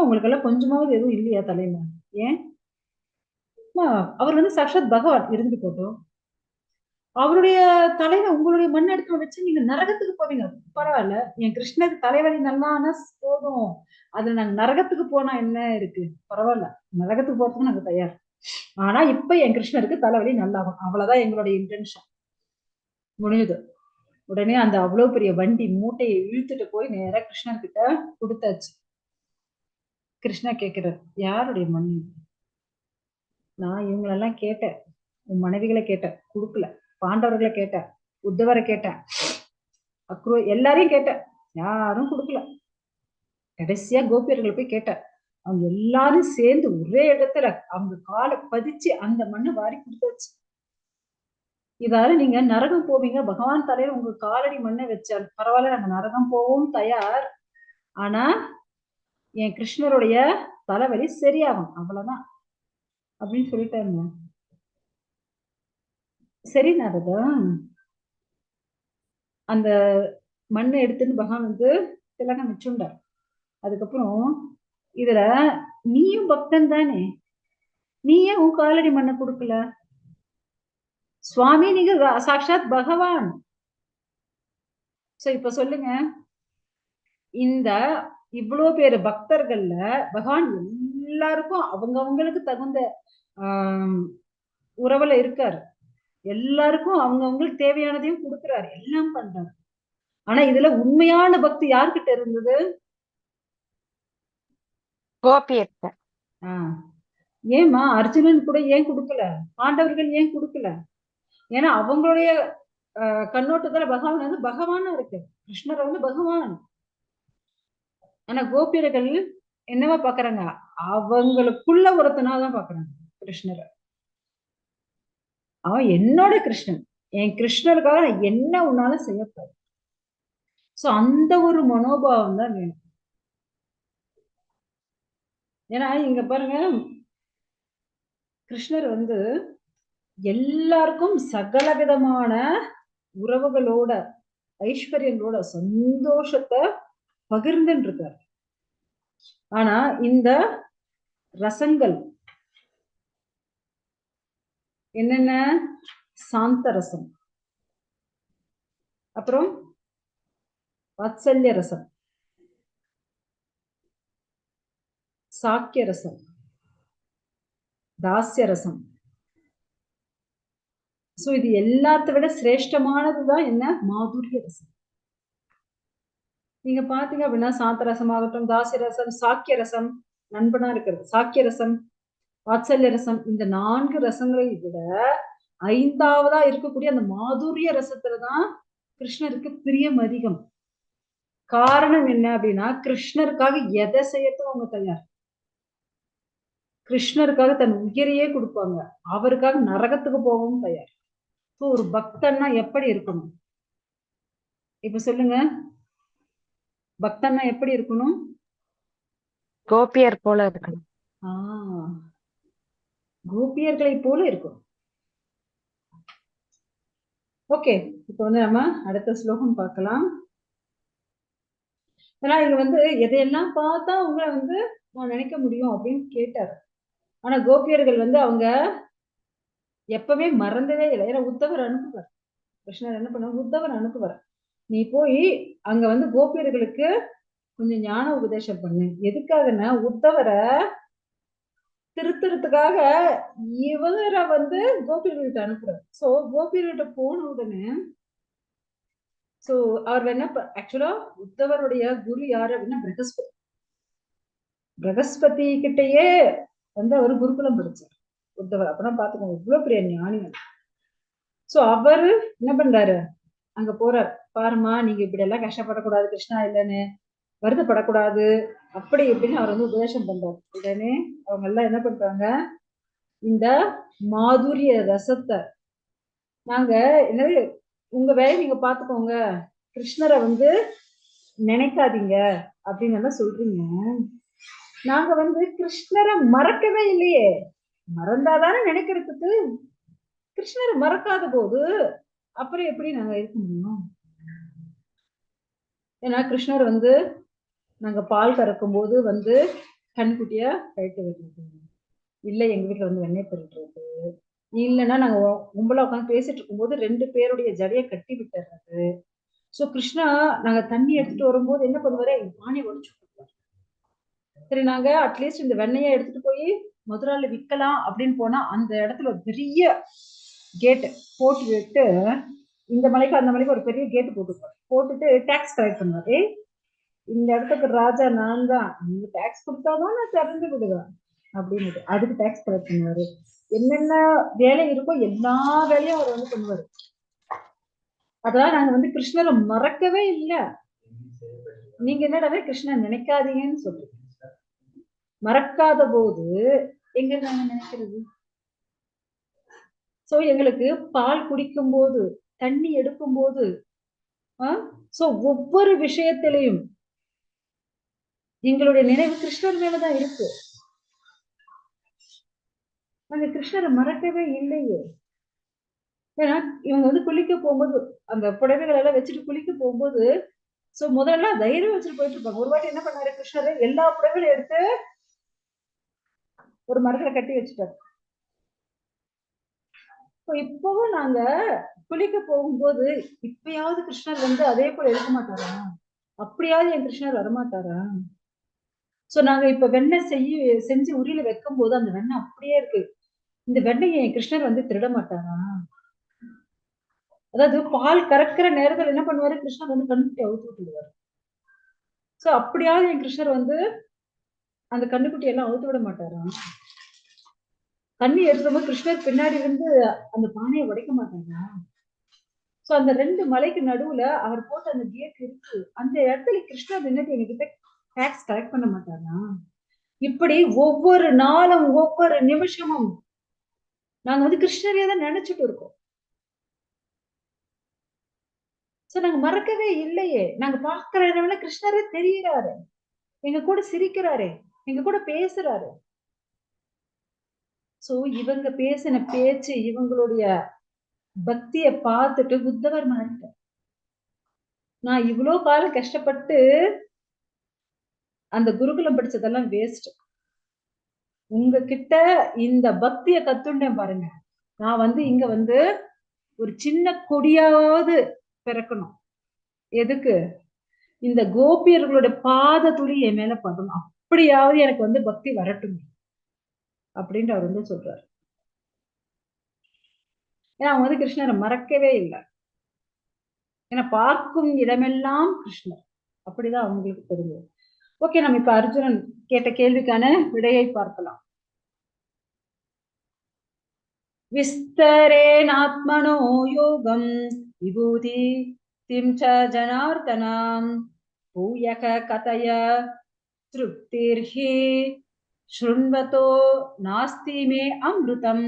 உங்களுக்கு எல்லாம் கொஞ்சமாவது எதுவும் இல்லையா தலையில? ஏன், அவர் வந்து சாக்ஷாத் பகவான் இருந்து போட்டோம், அவருடைய தலையில உங்களுடைய மண் எடுத்து வச்சு நீங்க நரகத்துக்கு போவீங்க. பரவாயில்ல, என் கிருஷ்ணருக்கு தலைவலி நல்லானா போதும், அதுல நாங்க நரகத்துக்கு போனா என்ன இருக்கு, பரவாயில்ல, நரகத்துக்கு போறதுக்கு நாங்க தயார். ஆனா இப்ப என் கிருஷ்ணருக்கு தலைவலி நல்லாகும், அவ்வளவுதான் எங்களுடைய இன்டென்ஷன். முடிஞ்சது. உடனே அந்த அவ்வளவு பெரிய வண்டி மூட்டையை இழுத்துட்டு போய் நேரா கிருஷ்ணர் கிட்ட கொடுத்தாச்சு. கிருஷ்ணா கேட்கிறார், யாருடைய மண்? நான் இவங்களெல்லாம் கேட்டேன், உன் மனைவிகளை கேட்டேன், கொடுக்கல. பாண்டவர்களை கேட்டேன், உத்தவரை கேட்டேன், எல்லாரையும் கேட்டேன், யாரும் கொடுக்கல. கடைசியா கோபியர்களை போய் கேட்டேன், அவங்க எல்லாரும் சேர்ந்து ஒரே இடத்துல அவங்க காலை பதிச்சு அந்த மண்ணை வாரி கொடுத்தாச்சு. இதால நீங்க நரகம் போவீங்க, பகவான் தலையில உங்க காலடி மண்ணை வச்சால் பரவாயில்ல, நாங்க நரகம் போவோம் தயார், ஆனா என் கிருஷ்ணருடைய தலைவலி சரியாகும், அவ்வளவுதான் அப்படின்னு சொல்லிட்டாருங்க. சரி நாரதா, அந்த மண்ணை எடுத்துன்னு பகவான் வந்து திலகம் வச்சுண்டார். அதுக்கப்புறம் இதுல நீயும் பக்தன் தானே, நீ ஏன் உன் காலடி மண்ணை கொடுக்கல? சுவாமி நீங்க சாட்சாத் பகவான். சோ இப்ப சொல்லுங்க, இந்த இவ்வளவு பேரு பக்தர்கள்ல பகவான் எல்லாருக்கும் அவங்க அவங்களுக்கு தகுந்த உறவுல இருக்காரு, எல்லாருக்கும் அவங்க அவங்களுக்கு தேவையானதையும் கொடுக்கிறாரு, எல்லாம் பண்றாரு. ஆனா இதுல உண்மையான பக்தி யார்கிட்ட இருந்தது? கோபியர்கிட்ட. ஏமா அர்ஜுனன் கூட ஏன் கொடுக்கல, பாண்டவர்கள் ஏன் கொடுக்கல? ஏன்னா அவங்களுடைய கண்ணோட்டத்துல பகவான் வந்து பகவானா இருக்கு, கிருஷ்ணர் வந்து பகவான். ஆனா கோபியர்கள் என்னவா பாக்குறாங்க, அவங்களுக்குள்ள ஒருத்தனாதான் பாக்குறாங்க கிருஷ்ணரை. அவன் என்னோட கிருஷ்ணன், என் கிருஷ்ணருக்காக நான் என்ன உன்னாலும் செய்யப்போறேன். சோ அந்த ஒரு மனோபாவம் தான் வேணும். ஏன்னா இங்க பாருங்க, கிருஷ்ணர் வந்து எல்லாருக்கும் சகல விதமான உறவுகளோட ஐஸ்வர்யங்களோட சந்தோஷத்தை பகிர்ந்துட்டு இருக்காரு. ஆனா இந்த ரசங்கள் என்னென்ன, சாந்த ரசம், அப்புறம் வாத்சல்ய ரசம், சாக்கிய ரசம், தாஸ்ய ரசம். சோ இது எல்லாத்த விட சிரேஷ்டமானதுதான் என்ன, மாதுரிய ரசம். நீங்க பாத்தீங்க அப்படின்னா சாந்த ரசம் ஆகட்டும், தாஸ்ய ரசம், சாக்கிய ரசம் நண்பனா இருக்கிறது, சாக்கிய ரசம், வாத்சல்ய ரசம், இந்த 4 ரசங்களை விட 5வதா இருக்கக்கூடிய அந்த மாதுரிய ரசத்துலதான் கிருஷ்ணருக்கு பிரியம் அதிகம். காரணம் என்ன அப்படின்னா, கிருஷ்ணருக்காக எதை செய்யறதும் அவங்க தயார். கிருஷ்ணருக்காக தன் உயிரையே கொடுப்பாங்க, அவருக்காக நரகத்துக்கு போகவும் தயார். ஒரு பக்தன்னா எப்படி இருக்கணும் இப்ப சொல்லுங்க, பக்தன்னா எப்படி இருக்கணும்? கோபியர் போல இருக்கணும். கோபியர்களை போல இருக்கும். ஓகே, இப்ப வந்து நம்ம அடுத்த ஸ்லோகம் பார்க்கலாம். ஏன்னா இங்க வந்து எதையெல்லாம் பார்த்தா உங்களை வந்து நான் நினைக்க முடியும் அப்படின்னு கேட்டாரு. ஆனா கோபியர்கள் வந்து அவங்க எப்பவுமே மறந்ததே இல்லை. ஏன்னா உத்தவர் அனுப்புவார், கிருஷ்ணர் என்ன பண்ணுவார், உத்தவர் அனுப்புவார், நீ போய் அங்க வந்து கோபியர்களுக்கு கொஞ்சம் ஞான உபதேசம் பண்ணு. எதுக்காகன்னா உத்தவரை திருத்துறதுக்காக இவரை வந்து கோபியர்கள்ட்ட அனுப்புறாரு. சோ கோபியர்கிட்ட போன உடனே சோ அவர் என்ன ஆக்சுவலா உத்தவருடைய குரு யாரு அப்படின்னா பிரகஸ்பதி. பிரகஸ்பதி கிட்டயே வந்து அவர் குருகுலம் படிச்சார் உத்தவர். அப்பதான் பாத்துக்கோங்க இவ்வளவு பெரிய ஞானி. சோ அவரு என்ன பண்றாரு, அங்க போறார். பாருமா, நீங்க இப்படி எல்லாம் கஷ்டப்படக்கூடாது, கிருஷ்ணா இல்லைன்னு வருத்தப்படக்கூடாது, அப்படி இப்படின்னு அவர் வந்து உபதேசம் பண்றாரு. உடனே அவங்க எல்லாம் என்ன பண்றாங்க, இந்த மாதுரிய ரசத்தை நாங்க என்னது உங்க வேலையை நீங்க பாத்துக்கோங்க, கிருஷ்ணரை வந்து நினைக்காதீங்க அப்படின்னு எல்லாம் சொல்றீங்க. நாங்க வந்து கிருஷ்ணரை மறக்கவே இல்லையே, மறந்தாதானே நினைக்கிறதுக்கு. கிருஷ்ணரை மறக்காத போது அப்புறம் எப்படி நாங்க இருக்க முடியும்? ஏன்னா கிருஷ்ணர் வந்து நாங்க பால் கறக்கும் போது வந்து கண்குட்டியா கழித்து விடுறது, இல்லை எங்க வீட்டுல வந்து வெண்ணெய் திருடுறது, இல்லைன்னா நாங்க கும்பலா உட்காந்து பேசிட்டு இருக்கும் போது 2 பேருடைய ஜடையை கட்டி விட்டுறது. சோ கிருஷ்ணா நாங்க தண்ணி எடுத்துட்டு வரும்போது என்ன பண்ணுவாரு, எங்க பானையை உடைச்சு கொடுப்பாரு. சரி நாங்க அட்லீஸ்ட் இந்த வெண்ணெயை எடுத்துட்டு போய் மதுரால விற்கலாம் அப்படின்னு போனா அந்த இடத்துல ஒரு பெரிய கேட் போட்டு விட்டு, இந்த மலைக்கு அந்த மலைக்கு ஒரு பெரிய கேட்டு போட்டுட்டு டாக்ஸ் கலெக்ட் பண்ணுவாரு. இந்த இடத்துக்கு ராஜா நான் தான், நீங்க டாக்ஸ் கொடுத்தாதான் நான் திறந்து விடுவேன் அப்படின்னு அதுக்கு டாக்ஸ் கலெக்ட் பண்ணுவாரு. என்னென்ன வேலை இருக்கோ எல்லா வேலையும் அவர் வந்து பண்ணுவாரு. அதெல்லாம் நாங்க வந்து கிருஷ்ணரை மறக்கவே இல்லை. நீங்க என்னடாவே கிருஷ்ணன் நினைக்காதீங்கன்னு சொல்றீங்க. மறக்காத போது எங்க நாங்க நினைக்கிறது? சோ எங்களுக்கு பால் குடிக்கும் போது, தண்ணி எடுக்கும் போது, சோ ஒவ்வொரு விஷயத்திலையும் எங்களுடைய நினைவு கிருஷ்ணர் மேலதான் இருக்கு. நாங்க கிருஷ்ணரை மறக்கவே இல்லையே. ஏன்னா இவங்க வந்து குளிக்க போகும்போது அந்த புடவைகள் எல்லாம் வச்சுட்டு குளிக்க போகும்போது சோ முதல்ல தைரியம் வச்சுட்டு போயிட்டு இருப்பாங்க. ஒரு வாட்டி என்ன பண்ணாரு கிருஷ்ணர், எல்லா புடவைகளையும் எடுத்து ஒரு மரத்துல கட்டி வச்சுட்டாரு. இப்பவும் நாங்க குளிக்க போகும்போது இப்பயாவது கிருஷ்ணர் வந்து அதே போல எடுக்க மாட்டாரா, அப்படியாவது என் கிருஷ்ணர் வரமாட்டாரா? சோ நாங்க இப்ப வெண்ணெய் செஞ்சு உரியில வைக்கும் போது அந்த வெண்ணெய் அப்படியே இருக்கு, இந்த வெண்ணெய் என் கிருஷ்ணர் வந்து திருட மாட்டாரா? அதாவது பால் கறக்கிற நேரத்துல என்ன பண்ணுவாரு, கிருஷ்ணர் வந்து கண்ணுக்குட்டி அவுத்து விட்டுடுவாரு. சோ அப்படியாவது என் கிருஷ்ணர் வந்து அந்த கண்ணுக்குட்டி எல்லாம் அவுத்து விட மாட்டாரா? தண்ணி எடுத்தும்போது கிருஷ்ணர் பின்னாடி இருந்து அந்த பானையை உடைக்க மாட்டாரா? சோ அந்த 2 மலைக்கு நடுவுல அவர் போட்ட அந்த கேட் இருக்கு, அந்த இடத்துல கிருஷ்ணர் நின்னுட்டு எங்ககிட்ட டாக்ஸ் கலெக்ட் பண்ண மாட்டாரா? இப்படி ஒவ்வொரு நாளும் ஒவ்வொரு நிமிஷமும் நாங்க வந்து கிருஷ்ணரையே தான் நினைச்சிட்டு இருக்கோம். சோ நாங்க மறக்கவே இல்லையே. நாங்க பாக்குற இடம்ல கிருஷ்ணரே தெரிகிறாரு. எங்க கூட சிரிக்கிறாரு, எங்க கூட பேசுறாரு. சோ இவங்க பேசின பேச்சு, இவங்களுடைய பக்திய பார்த்துட்டு உத்தவர் மாறிட்டார். நான் இவ்ளோ காலம் கஷ்டப்பட்டு அந்த குருகுலம் படிச்சதெல்லாம் வேஸ்ட். உங்ககிட்ட இந்த பக்திய கத்துண்டேன் பாருங்க. நான் வந்து இங்க வந்து ஒரு சின்ன கொடியாவது பிறக்கணும். எதுக்கு? இந்த கோபியர்களோட பாத துளி என் மேல படணும். அப்படியாவது எனக்கு வந்து பக்தி வரட்டும் அப்படின்னு அவர் வந்து சொல்றாரு. ஏன்னா அவங்க வந்து கிருஷ்ணரை மறக்கவே இல்லை. ஏன்னா பார்க்கும் இடமெல்லாம் கிருஷ்ணர். அப்படிதான் அவங்களுக்கு தெரியும். ஓகே, நம்ம இப்ப அர்ஜுனன் கேட்ட கேள்விக்கான விடையை பார்க்கலாம். விஸ்தரேனாத்மனோ யோகம் விபூதி திம் ச ஜனார்தனாம் பூயக கதய திருப்திர்ஹி ஸ்ருண்வதோ நாஸ்தி மே அம்ருதம்.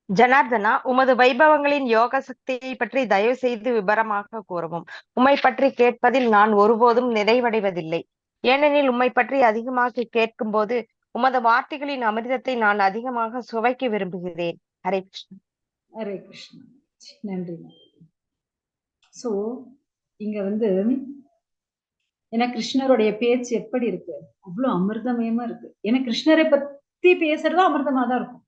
ஜனார்தனா, உமது வைபவங்களின் யோக சக்தியை பற்றி தயவு செய்து விபரமாக கூறவும். உம்மை பற்றி கேட்பதில் நான் ஒருபோதும் நிறைவடைவதில்லை. ஏனெனில் உம்மை பற்றி அதிகமாக கேட்கும் போது உமது வார்த்தைகளின் அமிர்தத்தை நான் அதிகமாக சுவைக்க விரும்புகிறேன். ஹரே கிருஷ்ணா. ஹரே கிருஷ்ணா. நன்றி. சோ இங்க வந்து ஏன்னா கிருஷ்ணருடைய பேச்சு எப்படி இருக்கு? அவ்வளவு அமிர்தமயமா இருக்கு. ஏன்னா கிருஷ்ணரை பத்தி பேசுறது அமிர்தமா தான் இருக்கும்.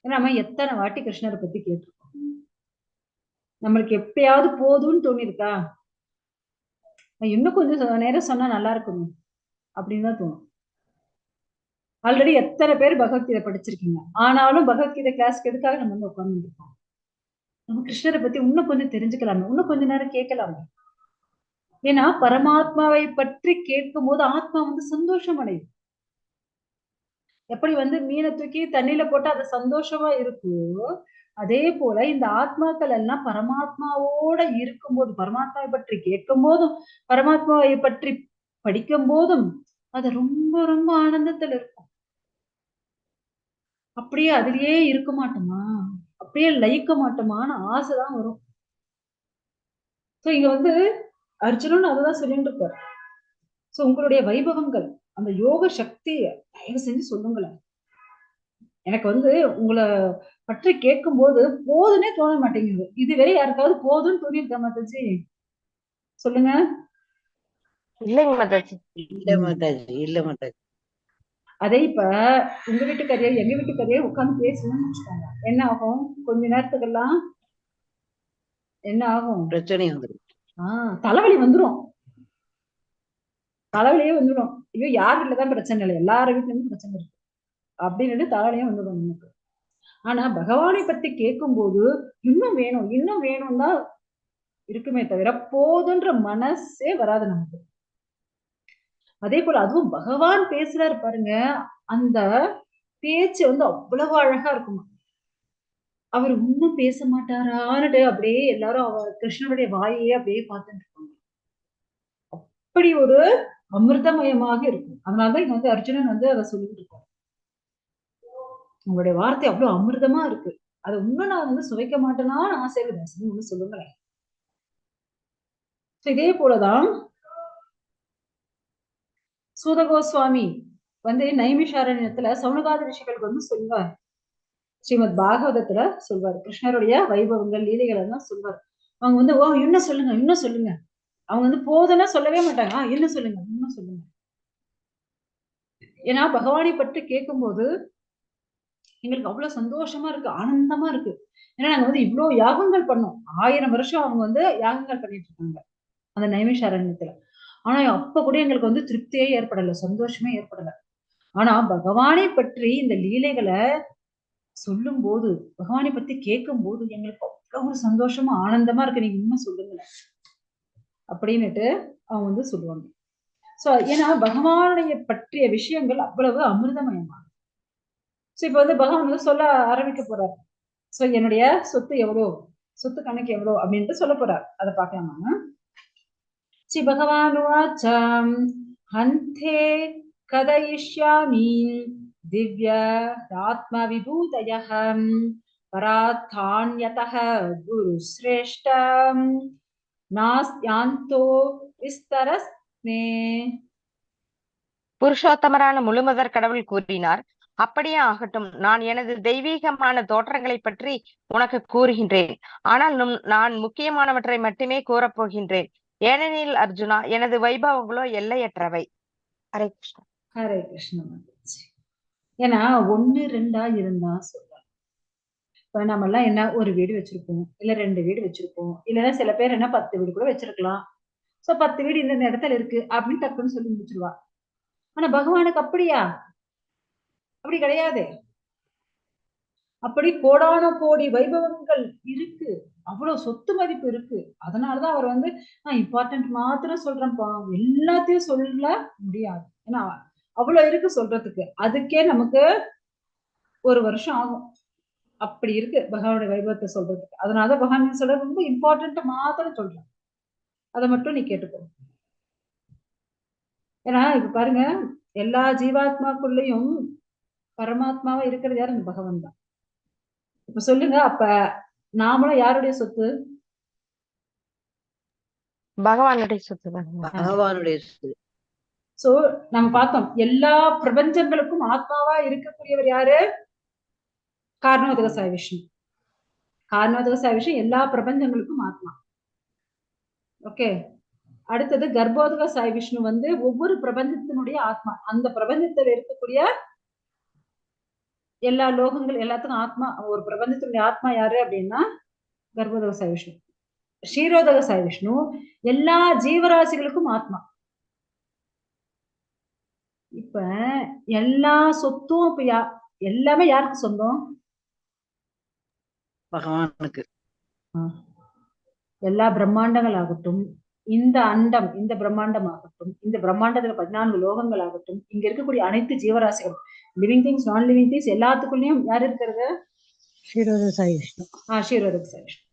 ஏன்னா நம்ம எத்தனை வாட்டி கிருஷ்ணரை பத்தி கேட்டிருக்கோம். நம்மளுக்கு எப்பயாவது போதும்னு தோணிருக்கா? இன்னும் கொஞ்சம் நேரம் சொன்னா நல்லா இருக்குமே அப்படின்னு தான் தோணும். ஆல்ரெடி எத்தனை பேர் பகவத்கீதை படிச்சிருக்கீங்க. ஆனாலும் பகவத்கீதை கிளாஸ்க்கு எதுக்காக நம்ம வந்து உட்கார்ந்து இருக்கோம்? நம்ம கிருஷ்ணரை பத்தி இன்னும் கொஞ்சம் தெரிஞ்சுக்கலாமே, இன்னும் கொஞ்ச நேரம் கேட்கலாமே. ஏன்னா பரமாத்மாவை பற்றி கேட்கும் போது ஆத்மா வந்து சந்தோஷம் அடையும். எப்படி வந்து மீனை தூக்கி தண்ணியில போட்டா அது சந்தோஷமா இருக்கோ, அதே போல இந்த ஆத்மாக்கள் எல்லாம் பரமாத்மாவோட இருக்கும்போது, பரமாத்மாவை பற்றி கேட்கும் போதும், பரமாத்மாவை பற்றி படிக்கும் போதும் அது ரொம்ப ரொம்ப ஆனந்தத்துல இருக்கும். அப்படியே அதிலேயே இருக்க மாட்டோமா, அப்படியே லயிக்க மாட்டோமான்னு ஆசைதான் வரும். சோ இங்க வந்து அர்ஜுனன் அதுதான் சொல்லிட்டு இருப்பார். சோ உங்களுடைய வைபவங்கள், அந்த யோக சக்திய தயவு செஞ்சு சொல்லுங்களேன். எனக்கு வந்து உங்களை பற்றி கேட்கும் போது போதுன்னே தோண மாட்டேங்குது. இதுவரை யாருக்காவது போதும்னு தோணியிருக்கா மாதாஜி? சொல்லுங்க. இல்லைங்க மாதாஜி. இல்ல மாதாஜி, இல்ல மாதாஜி. அதே இப்ப உங்க வீட்டுக்காரியா எங்க வீட்டுக்காரியா உட்கார்ந்து பேசணும்னு வச்சுக்கோங்க, என்ன ஆகும்? கொஞ்ச நேரத்துக்கெல்லாம் என்ன ஆகும்? பிரச்சனை வந்துடும். தலைவலி வந்துடும். தலைவலியே வந்துடும். ஐயோ யார் வீட்டுலதான் பிரச்சனை இல்லை, எல்லார வீட்டுலயும் பிரச்சனை இருக்கு அப்படின்னு தலைவலியே வந்துடும் நமக்கு. ஆனா பகவானை பத்தி கேட்கும் போது இன்னும் வேணும் இன்னும் வேணும் தான் இருக்குமே தவிர போதுன்ற மனசே வராது நமக்கு. அதே போல அதுவும் பகவான் பேசுறாரு பாருங்க, அந்த பேச்சு வந்து அவ்வளவு அழகா இருக்குமா. அவர் இன்னும் பேச மாட்டாரான்னுட்டு அப்படியே எல்லாரும் கிருஷ்ணனுடைய வாயையே அப்படியே பார்த்துட்டு இருப்பாங்க. அப்படி ஒரு அமிர்தமயமாக இருக்கும். அதனாலதான் இங்க வந்து அர்ஜுனன் வந்து அதை சொல்லிட்டு இருக்காரு. உங்களுடைய வார்த்தை அவ்வளவு அமிர்தமா இருக்கு. அதை இன்னும் நான் வந்து சுவைக்க மாட்டேனான்னு ஆசைப்படுறேன். ஒண்ணு சொல்லுங்களேன். இதே போலதான் சூத கோஸ்வாமி வந்து நைமிஷாரண்யத்துல சௌனகாதி ரிஷிகளுக்கு வந்து சொல்வார். ஸ்ரீமத் பாகவதத்துல சொல்வார். கிருஷ்ணருடைய வைபவங்கள் லீலைகள் எல்லாம் சொல்வார். அவங்க வந்து ஓ இன்னும் சொல்லுங்க இன்னும் சொல்லுங்க. அவங்க வந்து போதுன்னா சொல்லவே மாட்டாங்க. இன்னும் சொல்லுங்க இன்னும் சொல்லுங்க. ஏன்னா பகவானை பற்றி கேட்கும் போது எங்களுக்கு அவ்வளவு சந்தோஷமா இருக்கு, ஆனந்தமா இருக்கு. ஏன்னா நாங்க வந்து இவ்வளவு யாகங்கள் பண்ணோம். 1000 வருஷம் அவங்க வந்து யாகங்கள் பண்ணிட்டு இருக்காங்க அந்த நைமிஷாரண்யத்துல. ஆனா அப்ப கூட எங்களுக்கு வந்து திருப்தியே ஏற்படல, சந்தோஷமே ஏற்படல. ஆனா பகவானை பற்றி இந்த லீலைகளை சொல்லும் போது, பகவானை பத்தி கேட்கும் போது எங்களுக்கு அவ்வளவு ஒரு சந்தோஷமா ஆனந்தமா இருக்கு. நீங்க இன்னும் சொல்லுங்களேன் அப்படின்னுட்டு அவங்க வந்து சொல்லுவாங்க. சோ ஏன்னா பகவானுடைய பற்றிய விஷயங்கள் அவ்வளவு அமிர்தமயமா. சோ இப்ப வந்து பகவான் வந்து சொல்ல ஆரம்பிக்க போறாரு. சோ என்னுடைய சொத்து எவ்வளவு, சொத்து கணக்கு எவ்வளவு அப்படின்ட்டு சொல்ல போறார். அதை பார்க்கலாமா? ஸ்ரீ பகவான் हन्ते कथयिष्यामि दिव्य आत्मविभूतयः परार्थान्यतः गुरुश्रेष्ठ नास्त्यान्तो विस्तरस्मे. புருஷோத்தமரான முழுமுதற் கடவுள் கூறினார், அப்படியே ஆகட்டும். நான் எனது தெய்வீகமான தோற்றங்களை பற்றி உனக்கு கூறுகின்றேன். ஆனால் நான் முக்கியமானவற்றை மட்டுமே கூறப்போகின்றேன். ஏனெனில் அர்ஜுனா, எனது வைபவங்களோ எல்லையற்றவை. ஹரே கிருஷ்ணா. ஹரே கிருஷ்ணா. ஏன்னா 1 2 இருந்தா சொல்லலாம். இப்ப நம்ம எல்லாம் என்ன ஒரு வீடு வச்சிருப்போம், இல்ல 2 வீடு வச்சிருப்போம், இல்லைன்னா சில பேர் என்ன 10 வீடு கூட வச்சிருக்கலாம். சோ 10 வீடு இந்த இடத்துல இருக்கு அப்படின்னு டக்குன்னு சொல்லி முடிச்சிருவா. ஆனா பகவானுக்கு அப்படியா? அப்படி கிடையாது. அப்படி கோடான கோடி வைபவங்கள் இருக்கு, அவ்வளவு சொத்து மதிப்பு இருக்கு. அதனாலதான் அவர் வந்து நான் இம்பார்ட்டன்ட் மாத்திரம் சொல்றேன்ப்பா, எல்லாத்தையும் சொல்ல முடியாது. ஏன்னா அவ்வளவு இருக்கு சொல்றதுக்கு. அதுக்கே நமக்கு 1 வருஷம் ஆகும். அப்படி இருக்கு பகவானுடைய வைபவத்தை சொல்றதுக்கு. அதனாலதான் பகவான் சொல்ற ரொம்ப இம்பார்ட்டன்ட் மாத்திரம் சொல்றேன், அதை மட்டும் நீ கேட்டுக்கோ. ஏன்னா இப்ப பாருங்க, எல்லா ஜீவாத்மாக்குள்ளயும் பரமாத்மாவா இருக்கிறது யாரு? பகவான் தான். இப்ப சொல்லுங்க, அப்ப நாமளும் யாருடைய சொத்து? பகவானுடைய சொத்து. பகவானுடைய சொத்து. சோ நம்ம பார்த்தோம், எல்லா பிரபஞ்சங்களுக்கும் ஆத்மாவா இருக்கக்கூடியவர் யாரு? காரணோதக சாய் விஷ்ணு. காரணோதக சாய் விஷ்ணு எல்லா பிரபஞ்சங்களுக்கும் ஆத்மா. ஓகே. அடுத்தது கர்ப்போதக சாய் விஷ்ணு வந்து ஒவ்வொரு பிரபஞ்சத்தினுடைய ஆத்மா. அந்த பிரபஞ்சத்தில் இருக்கக்கூடிய எல்லா லோகங்கள் எல்லாத்துக்கும் ஆத்மா. ஒரு பிரபஞ்சத்தினுடைய ஆத்மா யாரு அப்படின்னா கர்ப்போதக சாய் விஷ்ணு. க்ஷீரோதக சாய் விஷ்ணு எல்லா ஜீவராசிகளுக்கும் ஆத்மா. இப்ப எல்லா சொத்தும் இப்ப எல்லாமே யாருக்கு சொந்தம்? பகவானுக்கு. எல்லா பிரம்மாண்டங்கள் ஆகட்டும், இந்த அண்டம், இந்த பிரம்மாண்டம் ஆகட்டும், இந்த பிரம்மாண்டத்துல 14 லோகங்கள் ஆகட்டும், இங்க இருக்கக்கூடிய அனைத்து ஜீவராசிகளும், living things non living things எல்லாத்துக்குள்ளயும் யார் இருக்கிறது? க்ஷீரோத சாய் விஷ்ணு. க்ஷீரோதக சாய் விஷ்ணு.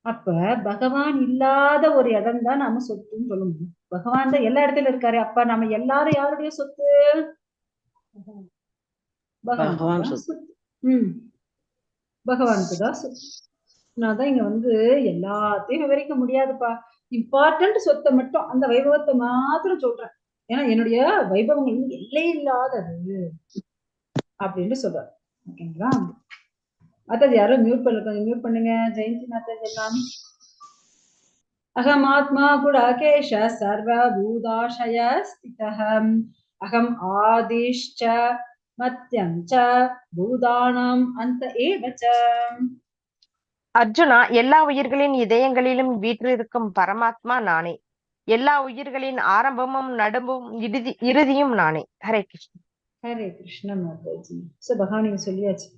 அப்ப பகவான் இல்லாத ஒரு இடம் தான் நாம சொத்துன்னு சொல்ல முடியும். பகவான் தான் எல்லா இடத்துல இருக்காரு. அப்ப நம்ம எல்லாரும் யாருடைய சொத்து? பகவான் சொத்து. பகவானுக்கு தான் சொத்து. நான் தான் இங்க வந்து எல்லாத்தையும் விவரிக்க முடியாதுப்பா, இம்பார்ட்டன்ட் சொத்தை மட்டும், அந்த வைபவத்தை மாத்திரம் சொல்றேன். ஏன்னா என்னுடைய வைபவங்கள் எல்லை இல்லாதது அப்படின்னு சொல்றாரு. ஓகேங்களா? அதாவது யாரும் மியூட் பண்ணுங்க. ஜெயந்தி மாதாஜி எல்லாம். அகம் ஆத்மா குடாகேஷ சர்வபூதாஷய ஸ்திதஹம் அகம் ஆதிஷ்ச மத்யம் ச பூதானாம் அந்த ஏவச்ச. அர்ஜுனா, எல்லா உயிர்களின் இதயங்களிலும் வீற்றிருக்கும் பரமாத்மா நானே. எல்லா உயிர்களின் ஆரம்பமும் நடுவும் இறுதியும் நானே. ஹரே கிருஷ்ணா. ஹரே கிருஷ்ண மாதாஜி. சோ பகவான் சொல்லியாச்சு,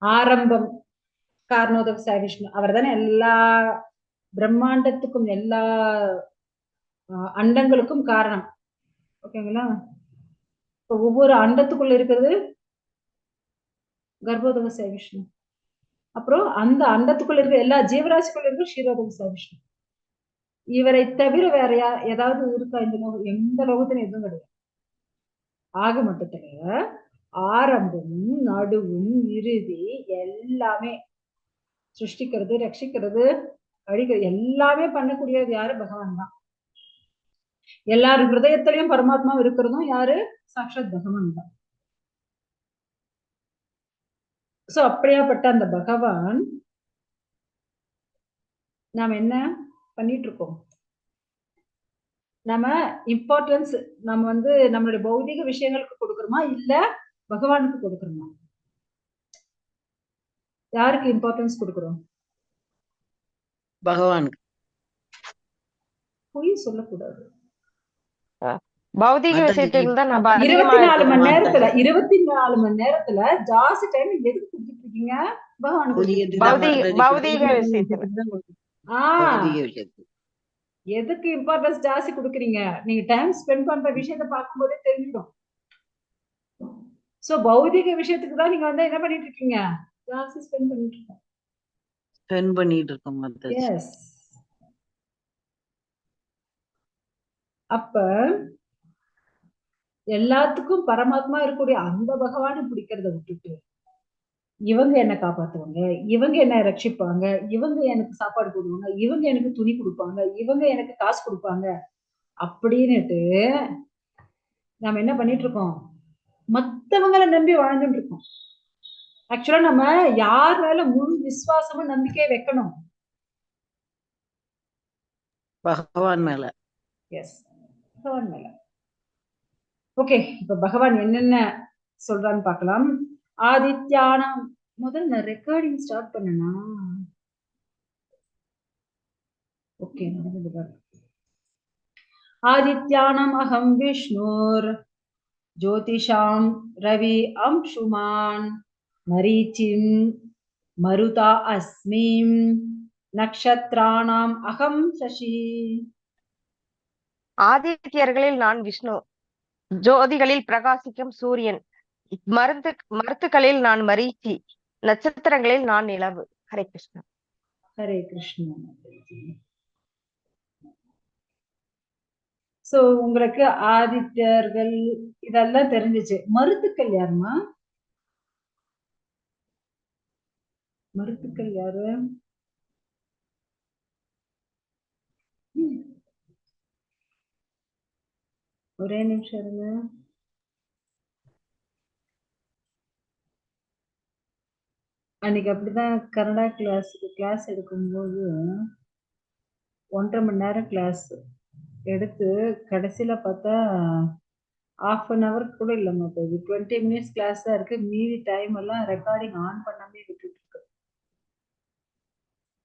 ஆரம்பம் காரணோதக சாய் விஷ்ணு. அவர் தானே எல்லா பிரம்மாண்டத்துக்கும் எல்லா அண்டங்களுக்கும் காரணம். ஓகேங்களா? இப்ப ஒவ்வொரு அண்டத்துக்குள்ள இருக்கிறது கர்ப்போதக சாய் விஷ்ணு. அப்புறம் அந்த அண்டத்துக்குள்ள இருக்கிற எல்லா ஜீவராசிக்குள்ள இருக்கிற க்ஷீரோதக சாய் விஷ்ணு. இவரை தவிர வேற ஏதாவது இருக்கா இந்த லோகம்? எந்த லோகத்திலும் எதுவும் கிடையாது. ஆக மொத்தத்துல ஆரம்பமும் நடுவும் இறுதி எல்லாமே சிருஷ்டிக்கிறது, ரட்சிக்கிறது, அழிக்கிறது எல்லாமே பண்ணக்கூடியது யாரு? பகவான் தான். எல்லாரும் ஹிருதயத்திலையும் பரமாத்மா இருக்கிறதும் யாரு? சாக்ஷாத் பகவான் தான். சோ அப்படியாப்பட்ட அந்த பகவான் நாம என்ன பண்ணிட்டு இருக்கோம்? நம்ம இம்பார்ட்டன்ஸ் நம்ம வந்து நம்மளுடைய பௌதிக விஷயங்களுக்கு கொடுக்கறோமா, இல்ல பகவானுக்கு கொடுக்கறோமா? யாருக்கு இம்பார்ட்டன்ஸ் கொடுக்கறோம்? பகவானுக்கு. பொய் சொல்லக்கூடாது. பௌதிக விஷயத்துக்கு தான் நம்ம 24 மணி நேரத்துல 24 மணி நேரத்துல ஜாஸ்தி டைம் எதுக்கு கொடுத்துட்டு இருக்கீங்க? பகவானுக்கு. பௌதிக விஷயத்துக்கு. எதுக்கு இம்பார்ட்டன்ஸ் ஜாஸ்தி கொடுக்குறீங்க? நீங்க டைம் ஸ்பெண்ட் பண்ற விஷயத்த பார்க்கும்போதே தெரிஞ்சிடும். சோ பௌதிக விஷயத்துக்கு தான் நீங்க வந்து என்ன பண்ணிட்டு இருக்கீங்க? ஜாஸ்தி ஸ்பெண்ட் பண்ணிட்டு இருக்கோம். எஸ். அப்ப எல்லாத்துக்கும் பரமாத்மா இருக்கக்கூடிய அந்த பகவானை பிடிக்கிறத விட்டுட்டு இவங்க என்ன காப்பாத்துவாங்க, இவங்க என்ன ரட்சிப்பாங்க, இவங்க எனக்கு சாப்பாடு போடுவாங்க, இவங்க எனக்கு துணி கொடுப்பாங்க, இவங்க எனக்கு காசு கொடுப்பாங்க அப்படின்னுட்டு நாம என்ன பண்ணிட்டு இருக்கோம், மத்தவங்களை நம்பி வாழ்ந்துட்டு இருக்கோம். ஆக்சுவலா நம்ம யார் மேல முழு விசுவாசமும் நம்பிக்கையை வைக்கணும்? பகவான் மேல. எஸ், பகவான் மேல. ஓகே, இப்ப பகவான் என்னென்ன சொல்றான்னு பார்க்கலாம். ஆதித்யானாம், முதல்ல நான் ரெக்கார்டிங் ஸ்டார்ட் பண்ணனா? ஓகே, நடந்தது பாரு. ஆதித்யானாம் அகம் விஷ்ணுர் ஜோதிஷாம் ரவி அம்சுமான் மரீச்சிம் மருதா அஸ்மிம் நக்ஷத்ராணாம் அகம் சசி. ஆதித்யர்களில் நான் விஷ்ணு, ஜோதிகளில் பிரகாசிக்கும் சூரியன், மருத்துக்களில் நான் மரீச்சி, நட்சத்திரங்களில் நான் நிலவு. ஹரே கிருஷ்ணா. ஹரே கிருஷ்ணா. சோ உங்களுக்கு ஆதித்யர்கள் இதெல்லாம் தெரிஞ்சிச்சு. மருத்துக்கள் யாருமா? மருத்துக்கள் யாரு? ஒரே நிமிஷம் இருங்க. அன்னைக்கு அப்படிதான் கன்னடா கிளாஸ் எடுக்கும்போது 1.5 மணி நேரம் கிளாஸ் எடுத்து கடைசியில பார்த்தா 1/2 hour கூட இல்லைம்மா, போகுது 20 minutes கிளாஸ் தான் இருக்கு. மீதி டைம் எல்லாம் ரெக்கார்டிங் ஆன் பண்ணாமே விட்டுட்டு இருக்கு.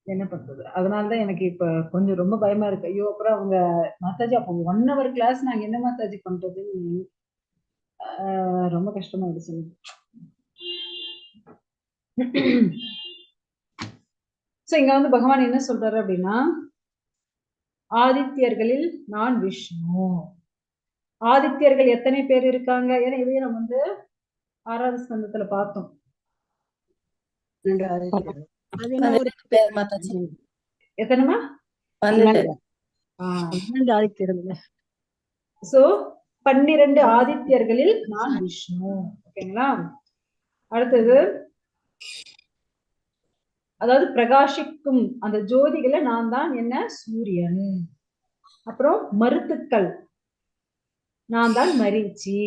என்ன பண்றது? அதனாலதான் எனக்கு இப்ப கொஞ்சம் ரொம்ப பயமா இருக்கு. ஐயோ, அப்புறம் அவங்க மாதாஜி அப்போ 1 hour கிளாஸ் நாங்க என்ன மாதாஜி பண்றதுன்னு ரொம்ப கஷ்டமாயிடுச்சு. சோ இங்க வந்து பகவான் என்ன சொல்றாரு அப்படின்னா, ஆதித்யர்களில் நான் விஷ்ணு. ஆதித்யர்கள் எத்தனை பேர் இருக்காங்க? ஏன்னா இதையும் நம்ம வந்து 6வது ஸ்கந்தத்துல பார்த்தோம். எத்தனைமா? 12 ஆதித்யர்கள். சோ 12 ஆதித்யர்களில் நான் விஷ்ணு. ஓகேங்களா? அடுத்தது, அதாவது பிரகாசிக்கும் அந்த ஜோதிகளை நான் தான் என்ன, சூரியன். அப்புறம் மருத்துக்கள் நான் தான் மரீச்சி.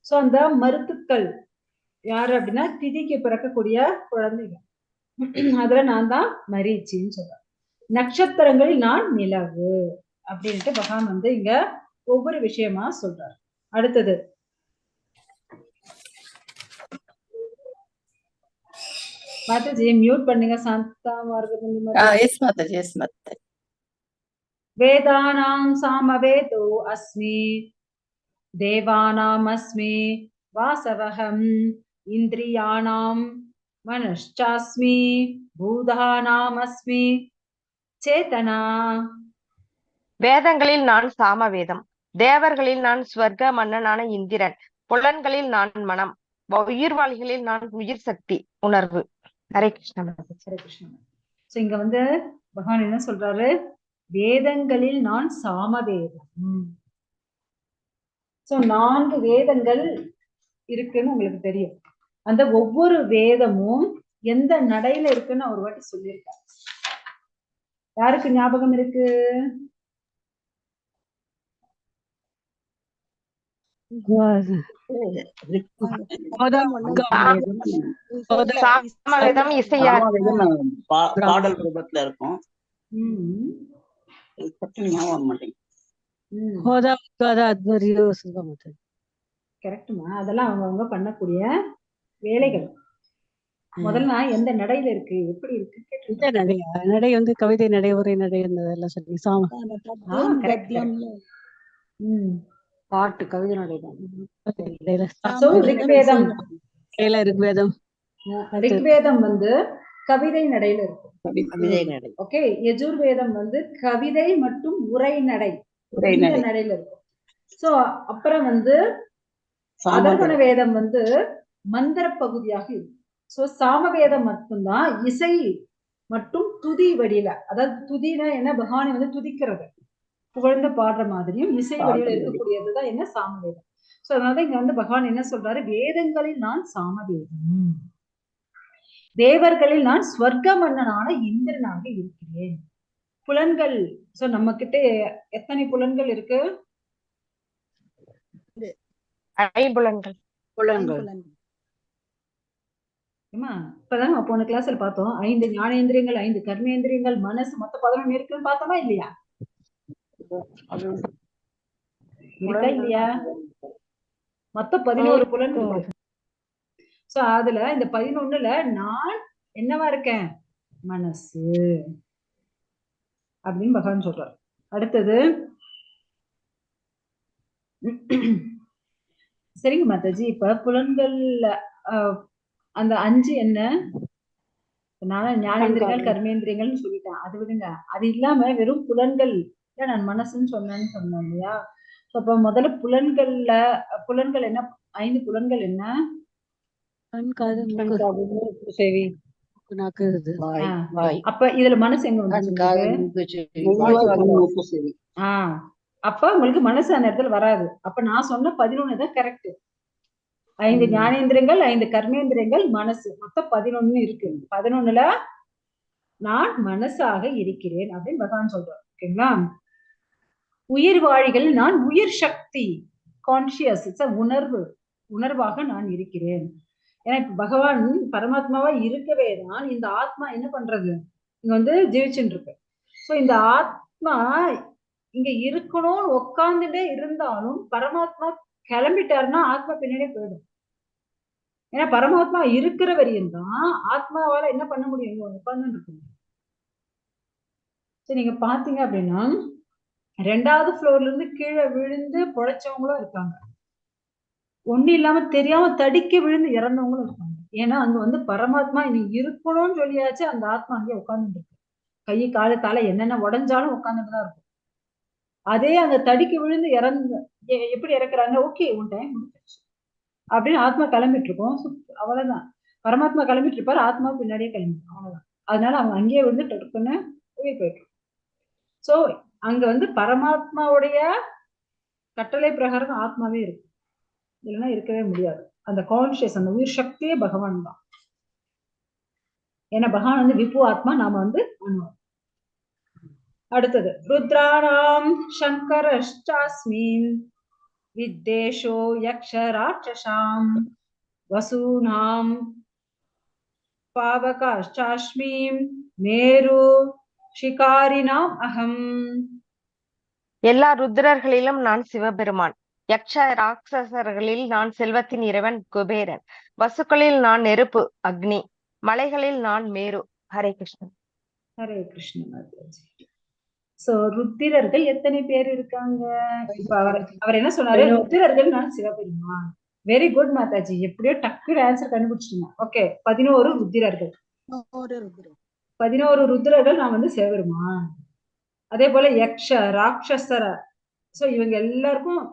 சோ அந்த மருத்துக்கள் யாரு அப்படின்னா திதிக்கு பிறக்கக்கூடிய குழந்தைகள், அதுல நான் தான் மரீச்சின்னு சொல்றேன். நட்சத்திரங்களில் நான் நிலவு அப்படின்ட்டு பகவான் வந்து இங்க ஒவ்வொரு விஷயமா சொல்றாரு. அடுத்தது மாதாஜி மியூட் பண்ணுங்க. சாந்தா மார்க்க வேதானாம் சாமவேதோ அஸ்மி தேவானாம் அஸ்மி வாசவகம் இந்திரியாணாம் மனஷ்சாஸ்மி பூதானாம் அஸ்மி சேதனா. வேதங்களில் நான் சாமவேதம், தேவர்களில் நான் ஸ்வர்க மன்னனான இந்திரன், புலன்களில் நான் மனம், உயிர்வாளிகளில் நான் உயிர் சக்தி உணர்வு. ஹரே கிருஷ்ணா. ஹரே கிருஷ்ணா. சோ இங்க வந்து பகவான் என்ன சொல்றாரு, வேதங்களில் நான் சாமவேதம். சோ 4 வேதங்கள் இருக்குன்னு உங்களுக்கு தெரியும். அந்த ஒவ்வொரு வேதமும் எந்த நடையில இருக்குன்னு ஒரு வாட்டி சொல்லியிருக்காரு. யாருக்கு ஞாபகம் இருக்கு? சாமவேதம் இசையா பாடல் ரூபத்துல இருக்கும். ஞாபகம் மாட்டேங்குது. கரெக்டுமா? அதெல்லாம் அவங்க பண்ணக்கூடிய வேலைகள். முதல்ல எந்த நடையில இருக்கு, எப்படி இருக்கு நடை வந்து கவிதை நடை, உரை நடை எல்லாம் சொல்லி பாட்டு கவிதை நடை தான். ரிக்வேதம் வந்து கவிதை நடையில இருக்கும். ஓகே, யஜுர்வேதம் வந்து கவிதை மற்றும் உரை நடை நடையில இருக்கும். சோ அப்புறம் வந்து அதர்வண வேதம் வந்து மந்திர பகுதியாக இருக்கும். சோ சாமவேதம் மட்டும்தான் இசை மற்றும் துதி வடியில, அதாவது துதினா என்ன, பகவானை வந்து துதிக்கிறது, புகழ்ந்து பாடுற மாதிரியும் இசை வடிவில் இருக்கக்கூடியதுதான் என்ன, சாமவேதம். சோ அதனாலதான் இங்க வந்து பகவான் என்ன சொல்றாரு, வேதங்களில் நான் சாமவேதம், தேவர்களில் நான் ஸ்வர்க்க மன்னனான இந்திரனாக இருக்கிறேன். புலன்கள், சோ நம்ம கிட்ட எத்தனை புலன்கள் இருக்கு? ஐம்புலன்கள். இப்பதான் நம்ம போன கிளாஸ்ல பார்த்தோம், 5 ஞானேந்திரியங்கள், 5 கர்மேந்திரியங்கள், மனசு, மொத்தம் 11 இருக்குன்னு பார்த்தோமா இல்லையா? இருக்கா இல்லையா? மொத்தம் 11 புலன்கள். சோ அதுல இந்த 11ல நான் என்னவா இருக்கேன்? மனசு அப்படின்னு பகவான் சொல்றார். அடுத்தது சரிங்க மாதாஜி, இப்ப புலன்கள்ல அந்த 5 என்ன? நான் ஞானேந்திரியங்கள் கர்மேந்திரியங்கள்னு சொல்லிட்டேன், அது விடுங்க. அது இல்லாம வெறும் புலன்கள் நான் மனசுன்னு சொன்னேன்னு சொன்னேன் இல்லையா? அப்ப முதல்ல புலன்கள் என்ன? 5 புலன்கள் என்ன? அப்ப இதுல மனசு எங்க வந்துச்சு? அப்ப உங்களுக்கு மனசு அந்த இடத்துல வராது. அப்ப நான் சொன்ன 11 தான் கரெக்ட். 5 ஞானேந்திரங்கள், 5 கர்மேந்திரங்கள், மனசு, மொத்தம் 11 இருக்கு. 11ல நான் மனசாக இருக்கிறேன் அப்படின்னு பகவான் சொல்றார். ஓகேங்களா? உயிர் வாழிகள் நான் உயிர் சக்தி, கான்சியஸ், உணர்வாக நான் இருக்கிறேன். ஏன்னா இப்ப பகவான் பரமாத்மாவா இருக்கவே தான் இந்த ஆத்மா என்ன பண்றது, இங்க வந்து ஜீவிச்சுட்டு இருக்கு. சோ இந்த ஆத்மா இங்க இருக்கணும்னு உட்கார்ந்துட்டே இருந்தாலும் பரமாத்மா கிளம்பிட்டாருன்னா ஆத்மா பின்னாடியே போயிடும். ஏன்னா பரமாத்மா இருக்கிற வரையும் தான் ஆத்மாவால என்ன பண்ண முடியும், உட்கார்ந்து இருக்க முடியும். சரி, நீங்க பாத்தீங்க அப்படின்னா 2வது ஃப்ளோர்ல இருந்து கீழே விழுந்து பொழைச்சவங்களும் இருக்காங்க, ஒண்ணு இல்லாம தெரியாம தடிக்க விழுந்து இறந்தவங்களும் இருக்காங்க. ஏன்னா அங்க வந்து பரமாத்மா இனி இருக்கணும்னு சொல்லியாச்சு, அந்த ஆத்மா அங்கே உட்கார்ந்துட்டு இருக்கு. கை காலு தலை என்னென்ன உடஞ்சாலும் உட்கார்ந்துட்டு தான் இருக்கும். அதே அங்க தடிக்க விழுந்து எப்படி இறக்குறாங்க, ஓகே உன் டைம் முடிஞ்சிருச்சு அப்படின்னு ஆத்மா கிளம்பிட்டு இருக்கோம். அவ்வளவுதான், பரமாத்மா கிளம்பிட்டு இருப்பாரு, ஆத்மா பின்னாடியே கிளம்பிடும், அவ்வளவுதான். அதனால அவங்க அங்கேயே விழுந்து டக்குன்னு உயிர் போயிட்டு. சோ அங்க வந்து பரமாத்மாவுடைய கட்டளை பிரகாரம் ஆத்மாவே இருக்கு, இல்லைன்னா இருக்கவே முடியாது. அந்த கான்சியஸ், அந்த உயிர் சக்தியே பகவான் தான். ஏன்னா பகவான் வந்து விபு ஆத்மா, நாம வந்து அணு. அடுத்தது ருத்ராணாம் சங்கரஷ்டாஸ்மி வித்தேஷோ யக்ஷ ராட்சசாம் வசூனாம் பாவகாஷ்டாஸ்மி மேரு ஷிகாரினாம் அகம். எல்லா ருத்ரர்களிலும் நான் சிவபெருமான், யக்ஷ ராட்சசர்களில் நான் செல்வத்தின் இறைவன் குபேரன், வசுக்களில் நான் நெருப்பு அக்னி, மலைகளில் நான் மேரு. ஹரே கிருஷ்ணன். ஹரே கிருஷ்ணன். சோ ருத்திரர்கள் எத்தனை பேர் இருக்காங்க? இப்ப அவர் என்ன சொன்னாரு, ருத்திரர்கள் நான் சிவபெருமான். வெரி குட் மாதாஜி, எப்படியோ டக்குனு ஆன்சர் கண்டுபிடிச்சிட்டீங்க. ஓகே, 11 ருத்திரர்கள், 11 ருத்திரர்கள் நான் வந்து சிவபெருமான். அதே போல யக்ஷ ராட்சசர, சோ இவங்க எல்லாருக்கும்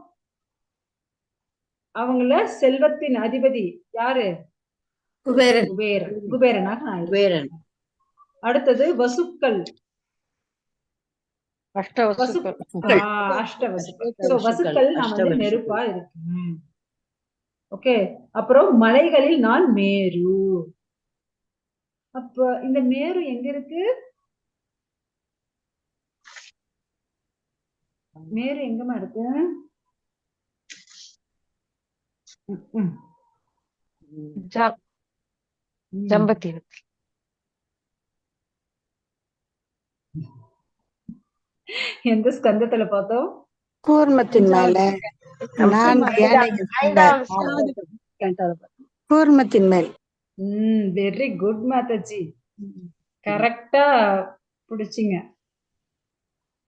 அவங்கள செல்வத்தின் அதிபதி யாரு? குபேரன். குபேரனாக நான் இருக்கேன். அடுத்தது வசுக்கள், அஷ்டவசுக்கள். சோ வசுக்கள் நான் வந்து நெருப்பா இருக்கேன். ஓகே, அப்புறம் மலைகளில் நான் மேரு. அப்ப இந்த மேரு எங்க இருக்கு? மேரு எங்கமா இருக்கு? ஜம்பத்தி. எந்த ஸ்கந்தத்துல பார்த்தோம்? கூர்மத்தின் மேல. கூர்மத்தின் மேல். வெரி குட் மாதாஜி, கரெக்டா பிடிச்சிங்க.